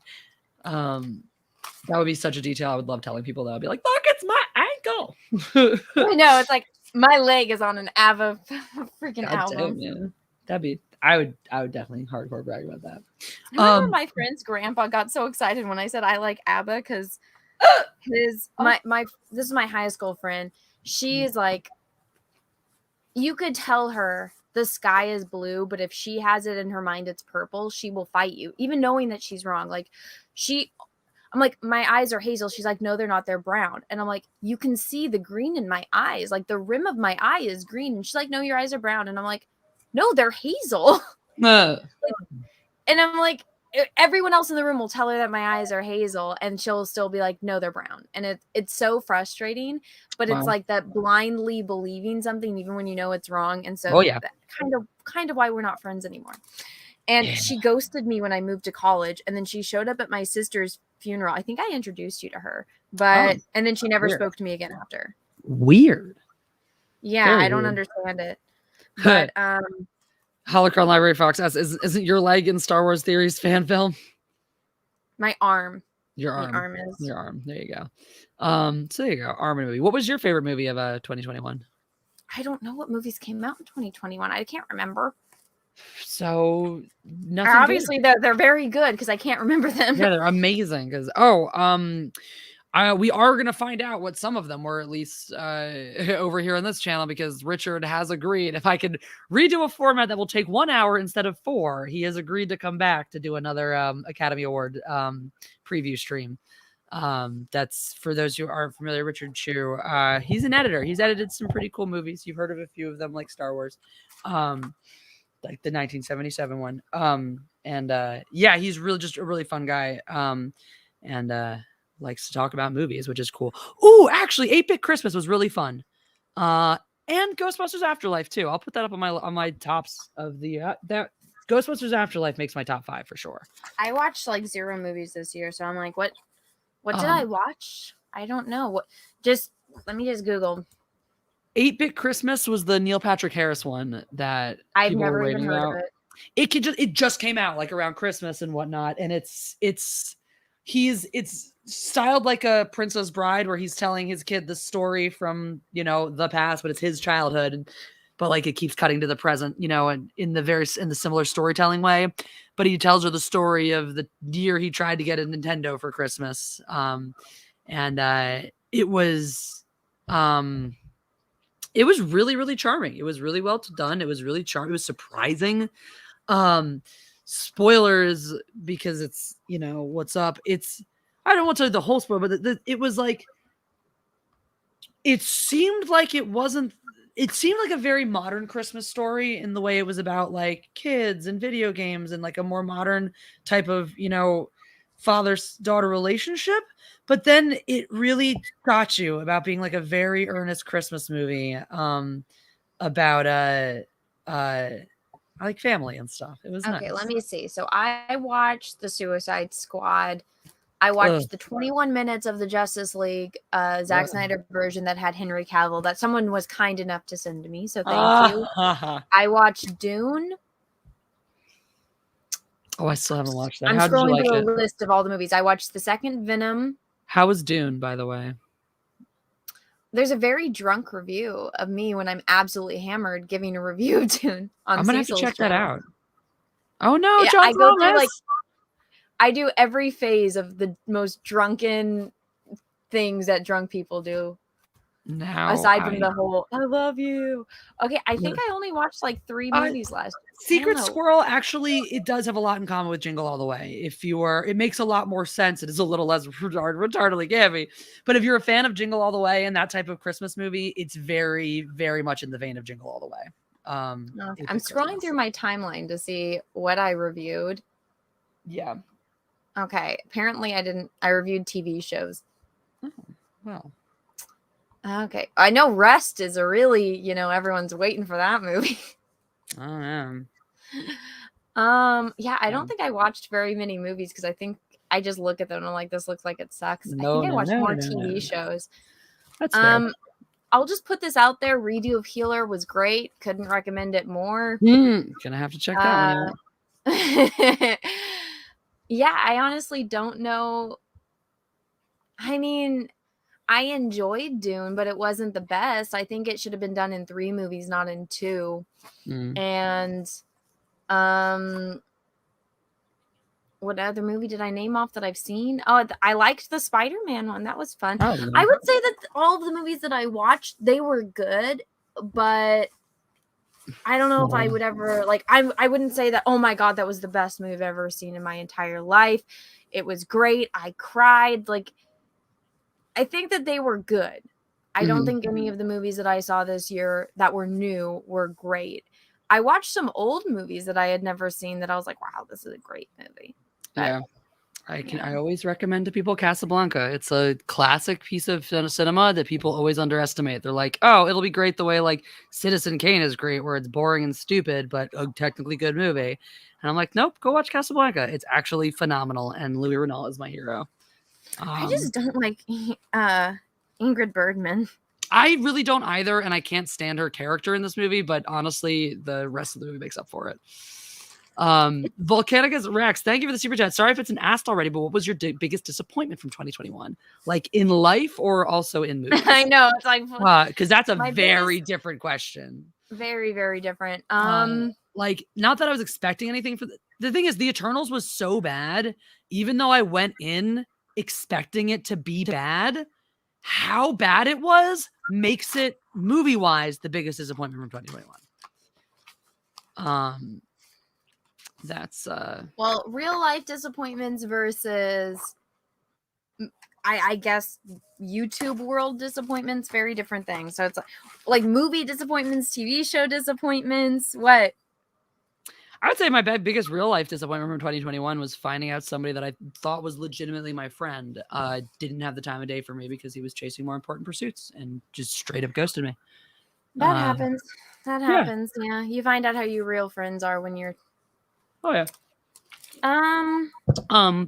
That would be such a detail I would love telling people. That I'd be like, look, it's my ankle. I know, it's like my leg is on an ABBA freaking God album. Damn, yeah. I would definitely hardcore brag about that. I remember my friend's grandpa got so excited when I said I like ABBA because this is my high school friend. She is like, you could tell her the sky is blue, but if she has it in her mind it's purple, she will fight you, even knowing that she's wrong. Like I'm like, my eyes are hazel. She's like, no, they're not. They're brown. And I'm like, you can see the green in my eyes. Like the rim of my eye is green. And she's like, no, your eyes are brown. And I'm like, no, they're hazel. And I'm like, everyone else in the room will tell her that my eyes are hazel and she'll still be like, no, they're brown. And it's so frustrating, but it's like that blindly believing something even when you know it's wrong. And so that kind of why we're not friends anymore. And she ghosted me when I moved to college, and then she showed up at my sister's funeral. I think I introduced you to her, and then she never spoke to me again after. Weird. Yeah, I don't understand it. But Holocron Library Fox asks, isn't your leg in Star Wars Theories fan film? My arm. Your arm. My arm is. Your arm. There you go. So there you go. Arm movie. What was your favorite movie of 2021? I don't know what movies came out in 2021. I can't remember. So nothing. Obviously, they're very good because I can't remember them. Yeah, they're amazing. Because We are going to find out what some of them were, at least over here on this channel, because Richard has agreed. If I could redo a format that will take 1 hour instead of 4, he has agreed to come back to do another Academy Award preview stream. That's for those who aren't familiar. Richard Chu, he's an editor. He's edited some pretty cool movies. You've heard of a few of them, like Star Wars, like the 1977 one. Yeah, he's really just a really fun guy. Likes to talk about movies, which is cool. Ooh, actually, 8-Bit Christmas was really fun. And Ghostbusters Afterlife too. I'll put that up on my tops of the that Ghostbusters Afterlife makes my top 5 for sure. I watched like 0 movies this year, so I'm like, what did I watch? I don't know. Let me just Google. 8-Bit Christmas was the Neil Patrick Harris one that I've people never were even raving heard about. of it. It just came out like around Christmas and whatnot, and it's styled like a Princess Bride, where he's telling his kid the story from the past, but it's his childhood, but like it keeps cutting to the present, and in the similar storytelling way. But he tells her the story of the year he tried to get a Nintendo for Christmas, it was really, really charming. It was really well done. It was really charming. It was surprising. Spoilers, because it's what's up. I don't want to tell you the whole spoiler, but it was like, it seemed like it seemed like a very modern Christmas story in the way it was about like kids and video games and like a more modern type of, father-daughter relationship. But then it really got you about being like a very earnest Christmas movie about like family and stuff. It was Okay, nice. let me see. So I watched The Suicide Squad. I watched the 21 minutes of the Justice League Zack Snyder version that had Henry Cavill that someone was kind enough to send to me. So thank you. I watched Dune. Oh, I still haven't watched that. I'm How did you scrolling like through it? a list of all the movies. I watched the second Venom. How was Dune, by the way? There's a very drunk review of me when I'm absolutely hammered giving a review of Dune on I'm gonna have to Cecil's check that channel. out. Oh no, Yeah, John I go through Thomas! like I do every phase of the most drunken things that drunk people do. Now, Aside from the whole "I love you." Okay, I think I only watched like 3 movies last year. Secret Squirrel, actually, it does have a lot in common with Jingle All the Way. It makes a lot more sense. It is a little less retardedly gammy. But if you're a fan of Jingle All the Way and that type of Christmas movie, it's very, very much in the vein of Jingle All the Way. Okay. I'm scrolling through my timeline to see what I reviewed. Yeah. Okay. Apparently I reviewed TV shows. Oh, well. Okay. I know Rest is a really, everyone's waiting for that movie. Oh, yeah. Yeah, I don't think I watched very many movies because I think I just look at them and I'm like, this looks like it sucks. I think I watched more TV shows. That's fair. I'll just put this out there. Redo of Healer was great. Couldn't recommend it more. Gonna have to check that one out. Yeah, I honestly don't know. I mean, I enjoyed Dune, but it wasn't the best. I think it should have been done in 3 movies, not in 2. And what other movie did I name off that I've seen? Oh, I liked the Spider-Man one. That was fun. Oh, yeah. I would say that all of the movies that I watched, they were good, but I don't know if I would ever I wouldn't say that, oh my God, that was the best movie I've ever seen in my entire life. It was great. I cried. I think that they were good. I don't think any of the movies that I saw this year that were new were great. I watched some old movies that I had never seen that I was like, wow, this is a great movie. Yeah. I always recommend to people Casablanca. It's a classic piece of cinema that people always underestimate. They're like, oh, it'll be great the way like Citizen Kane is great, where it's boring and stupid, but a technically good movie. And I'm like, nope, go watch Casablanca. It's actually phenomenal. And Louis Renault is my hero. I just don't like Ingrid Bergman. I really don't either, and I can't stand her character in this movie, but honestly, the rest of the movie makes up for it. Volcanicus Rex, thank you for the super chat. Sorry if it's been asked already, but what was your biggest disappointment from 2021? Like in life or also in movies? I know, it's like because that's a very different question. Very, very different. Like, not that I was expecting anything for the thing is, The Eternals was so bad, even though I went in expecting it to be bad, how bad it was makes it movie-wise the biggest disappointment from 2021. That's Well, real life disappointments versus I guess YouTube world disappointments, very different things. So it's like movie disappointments, TV show disappointments. What? I would say my biggest real life disappointment from 2021 was finding out somebody that I thought was legitimately my friend didn't have the time of day for me because he was chasing more important pursuits and just straight up ghosted me. That happens. That happens. Yeah. You find out how your real friends are when you're. Oh yeah.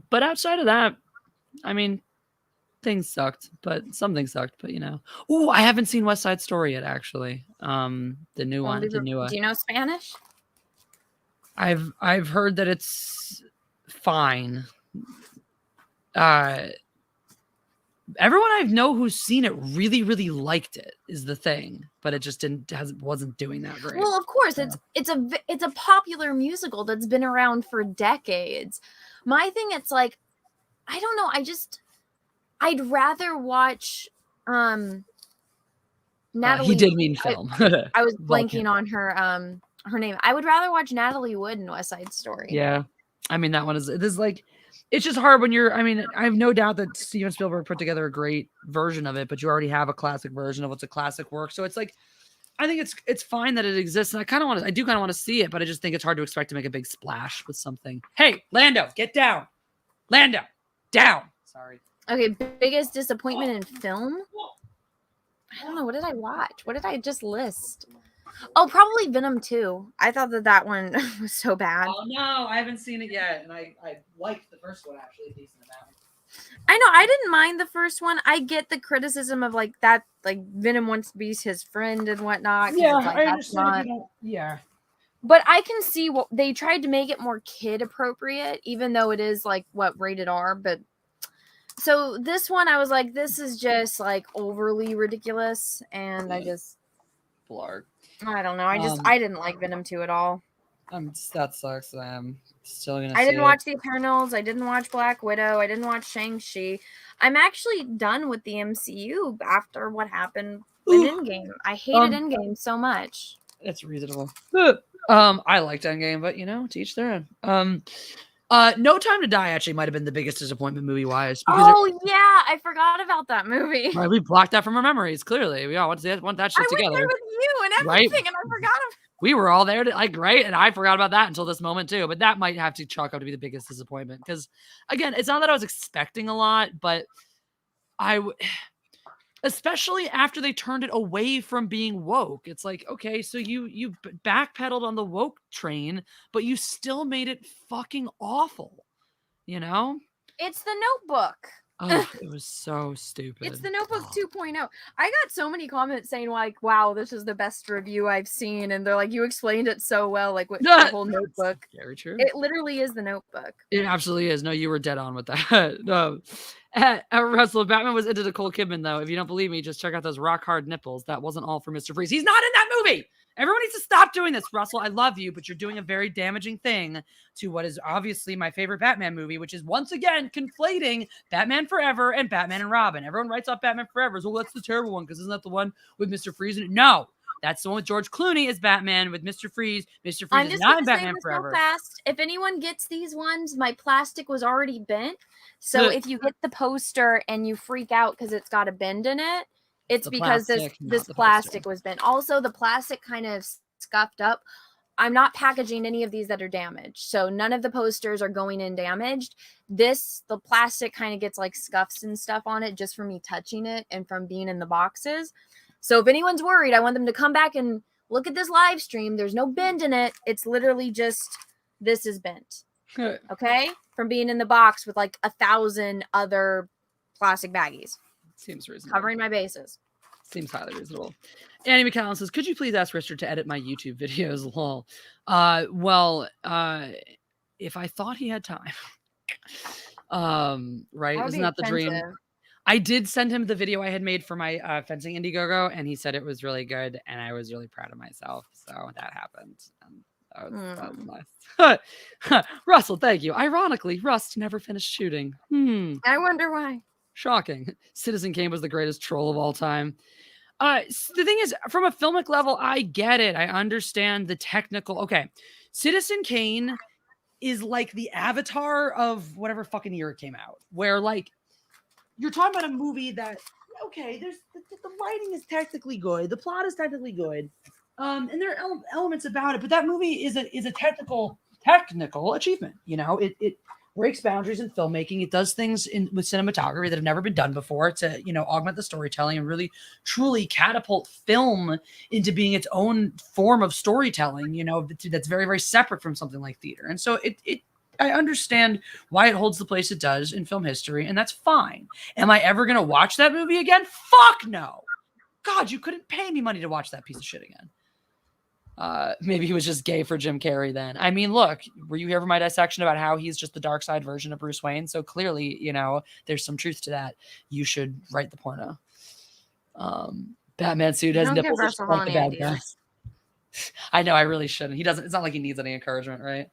But outside of that, I mean, things sucked, but something sucked. But oh, I haven't seen West Side Story yet. Actually, the new one. The new one. Do you know Spanish? I've heard that it's fine. Everyone I know who's seen it really, really liked it. Is the thing, but it just wasn't doing that great. Well, of course, it's a popular musical that's been around for decades. My thing, it's like, I don't know. I'd rather watch Natalie. He did mean film. I was blanking on her name. I would rather watch Natalie Wood in West Side Story. Yeah. I mean, that one is like, it's just hard when I have no doubt that Steven Spielberg put together a great version of it, but you already have a classic version of what's a classic work. So it's like, I think it's fine that it exists. And I do kind of want to see it, but I just think it's hard to expect to make a big splash with something. Hey, Lando, get down. Lando, down. Sorry. Okay. Biggest disappointment in film? I don't know. What did I watch? What did I just list? Oh, probably Venom 2. I thought that one was so bad. Oh, no, I haven't seen it yet. And I liked the first one, actually, a decent amount. I know. I didn't mind the first one. I get the criticism of that Venom wants to be his friend and whatnot. Yeah, I understand. Yeah. But I can see what they tried to make it more kid appropriate, even though it is rated R. But so this one, I was like, this is just overly ridiculous. And I just. Blarg. I don't know. I didn't like Venom 2 at all. That sucks. I'm still gonna. I didn't watch The Eternals. I didn't watch Black Widow. I didn't watch Shang-Chi. I'm actually done with the MCU after what happened in Endgame. I hated Endgame so much. It's reasonable. I liked Endgame, but to each their own. No Time to Die actually might have been the biggest disappointment movie wise. Yeah, I forgot about that movie. Right, we blocked that from our memories. Clearly, we all want that shit together. I was there with you and everything, and I forgot. We were all there, right? And I forgot about that until this moment too. But that might have to chalk up to be the biggest disappointment because, again, it's not that I was expecting a lot, but especially after they turned it away from being woke. It's like, okay, so you backpedaled on the woke train, but you still made it fucking awful. It's The Notebook. Oh, it was so stupid. It's The Notebook 2.0. I got so many comments saying wow, this is the best review I've seen, and they're like, you explained it so well, the whole Notebook. Very true. It literally is The Notebook. It absolutely is. No, you were dead on with that. No. Russell, Batman was into Nicole Kidman, though. If you don't believe me, just check out those rock hard nipples. That wasn't all for Mr. Freeze. He's not in that movie. Everyone needs to stop doing this, Russell. I love you, but you're doing a very damaging thing to what is obviously my favorite Batman movie, which is once again conflating Batman Forever and Batman and Robin. Everyone writes off Batman Forever as, well, that's the terrible one because isn't that the one with Mr. Freeze in it? No, that's the one with George Clooney as Batman with Mr. Freeze. Mr. Freeze is not in Batman Forever. Fast. If anyone gets these ones, my plastic was already bent. So if you get the poster and you freak out because it's got a bend in it, it's because this plastic was bent. Also, the plastic kind of scuffed up. I'm not packaging any of these that are damaged. So none of the posters are going in damaged. The plastic kind of gets scuffs and stuff on it just from me touching it and from being in the boxes. So if anyone's worried, I want them to come back and look at this live stream. There's no bend in it. It's literally just, this is bent. Okay? From being in the box with 1,000 other plastic baggies. Seems reasonable. Covering my bases. Seems highly reasonable. Annie McCallum says, could you please ask Richard to edit my YouTube videos? Lol. If I thought he had time. Right? Isn't that the dream? I did send him the video I had made for my fencing Indiegogo, and he said it was really good, and I was really proud of myself. So that happened. That was nice. Russell, thank you. Ironically, Rust never finished shooting. I wonder why. Shocking. Citizen Kane was the greatest troll of all time. The thing is, from a filmic level, I get it. I understand the technical. Okay, Citizen Kane is like the Avatar of whatever fucking year it came out, where like you're talking about a movie that okay, there's the writing is technically good, the plot is technically good, and there are elements about it, but that movie is a technical achievement. You know, it breaks boundaries in filmmaking. It does things with cinematography that have never been done before to, you know, augment the storytelling and really truly catapult film into being its own form of storytelling, you know, that's very, very separate from something like theater. And so I understand why it holds the place it does in film history, and that's fine. Am I ever going to watch that movie again? Fuck no. God, you couldn't pay me money to watch that piece of shit again. Maybe he was just gay for Jim Carrey then. I mean, look, were you here for my dissection about how he's just the dark side version of Bruce Wayne? So clearly, you know, there's some truth to that. You should write the porno. Batman suit has nipples like the bad guy. I know, I really shouldn't. He doesn't. It's not like he needs any encouragement, right?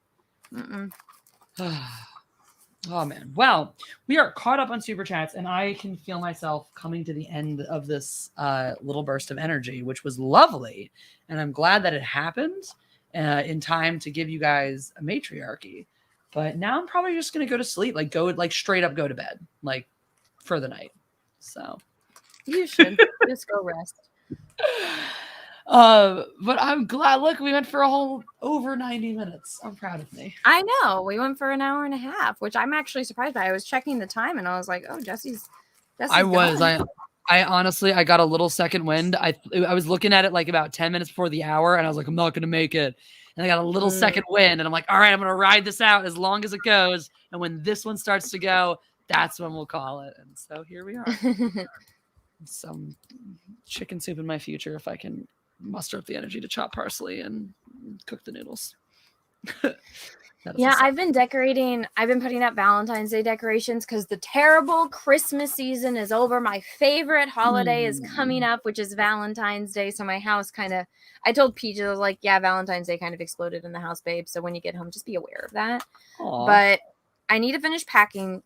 Oh man. Well, we are caught up on super chats, and I can feel myself coming to the end of this little burst of energy, which was lovely, and I'm glad that it happened in time to give you guys a matriarchy. But now I'm probably just gonna go to sleep, like straight up go to bed, like for the night. So you should just go rest. But I'm glad. Look, we went for a whole over 90 minutes. I'm proud of me. I know. We went for an hour and a half, which I'm actually surprised by. I was checking the time and I was like, oh, Jesse's I honestly, I got a little second wind. I was looking at it like about 10 minutes before the hour, and I was like, I'm not gonna make it. And I got a little second wind, and I'm like, all right, I'm gonna ride this out as long as it goes. And when this one starts to go, that's when we'll call it. And so here we are. Some chicken soup in my future if I can muster up the energy to chop parsley and cook the noodles. Yeah, I've been decorating. I've been putting up Valentine's Day decorations because the terrible Christmas season is over. My favorite holiday is coming up, which is Valentine's Day. So my house I told Peaches, I was like, yeah, Valentine's Day kind of exploded in the house, babe. So when you get home, just be aware of that. Aww. But I need to finish packaging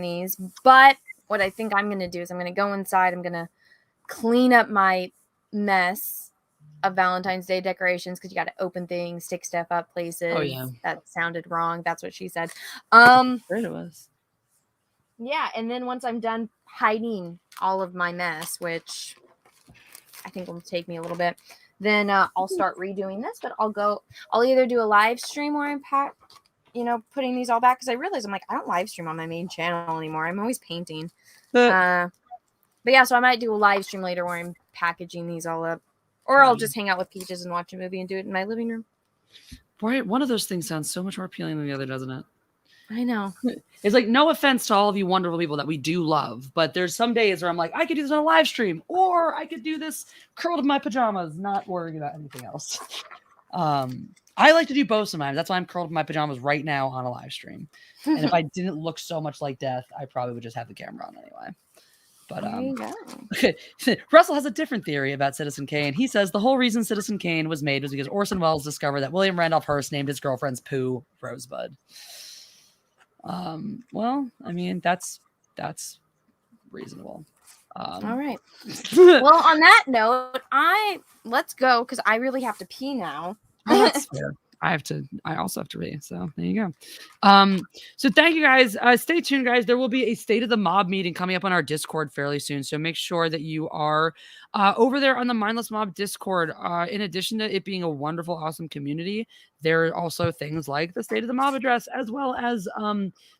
these. But what I think I'm going to do is I'm going to go inside. I'm going to clean up my mess of Valentine's Day decorations because you got to open things, stick stuff up places. Oh yeah, that sounded wrong. That's what she said. Great it was. Yeah, and then once I'm done hiding all of my mess, which I think will take me a little bit, then I'll start redoing this. But I'll either do a live stream where I'm putting these all back because I realize I'm like I don't live stream on my main channel anymore. I'm always painting. But yeah, so I might do a live stream later where I'm packaging these all up. Or I'll just hang out with Peaches and watch a movie and do it in my living room. Boy, one of those things sounds so much more appealing than the other, doesn't it? I know. It's like, no offense to all of you wonderful people that we do love, but there's some days where I'm like, I could do this on a live stream, or I could do this curled in my pajamas, not worrying about anything else. I like to do both sometimes. That's why I'm curled in my pajamas right now on a live stream. And if I didn't look so much like death, I probably would just have the camera on anyway. But Russell has a different theory about Citizen Kane. He says the whole reason Citizen Kane was made was because Orson Welles discovered that William Randolph Hearst named his girlfriend's poo Rosebud. Well, I mean that's reasonable. All right. Well, on that note, let's go because I really have to pee now. Oh, that's fair. I also have to read. So there you go. So thank you guys. Stay tuned, guys. There will be a State of the Mob meeting coming up on our Discord fairly soon. So make sure that you are over there on the Mindless Mob Discord. In addition to it being a wonderful, awesome community, there are also things like the State of the Mob address, as well as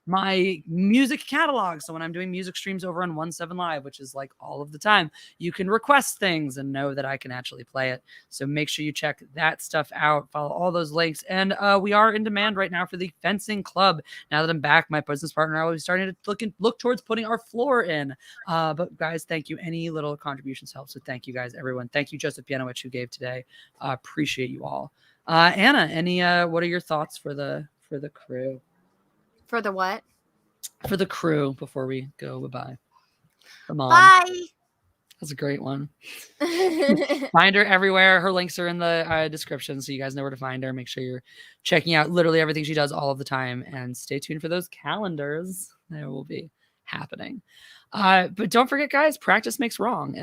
my music catalog. So when I'm doing music streams over on 17 Live, which is like all of the time, you can request things and know that I can actually play it. So make sure you check that stuff out. Follow all those links. And we are in demand right now for the fencing club. Now that I'm back, my business partner and I will be starting to look towards putting our floor in. But guys, thank you. Any little contributions help. So thank you guys, everyone. Thank you, Joseph Pianowicz, who gave today. Appreciate you all. Anna, what are your thoughts for the crew? For the what? For the crew before we go. Bye-bye. Come on. Bye. That's a great one. Find her everywhere. Her links are in the description, so you guys know where to find her. Make sure you're checking out literally everything she does all of the time, and stay tuned for those calendars. They will be happening. But don't forget, guys, practice makes wrong.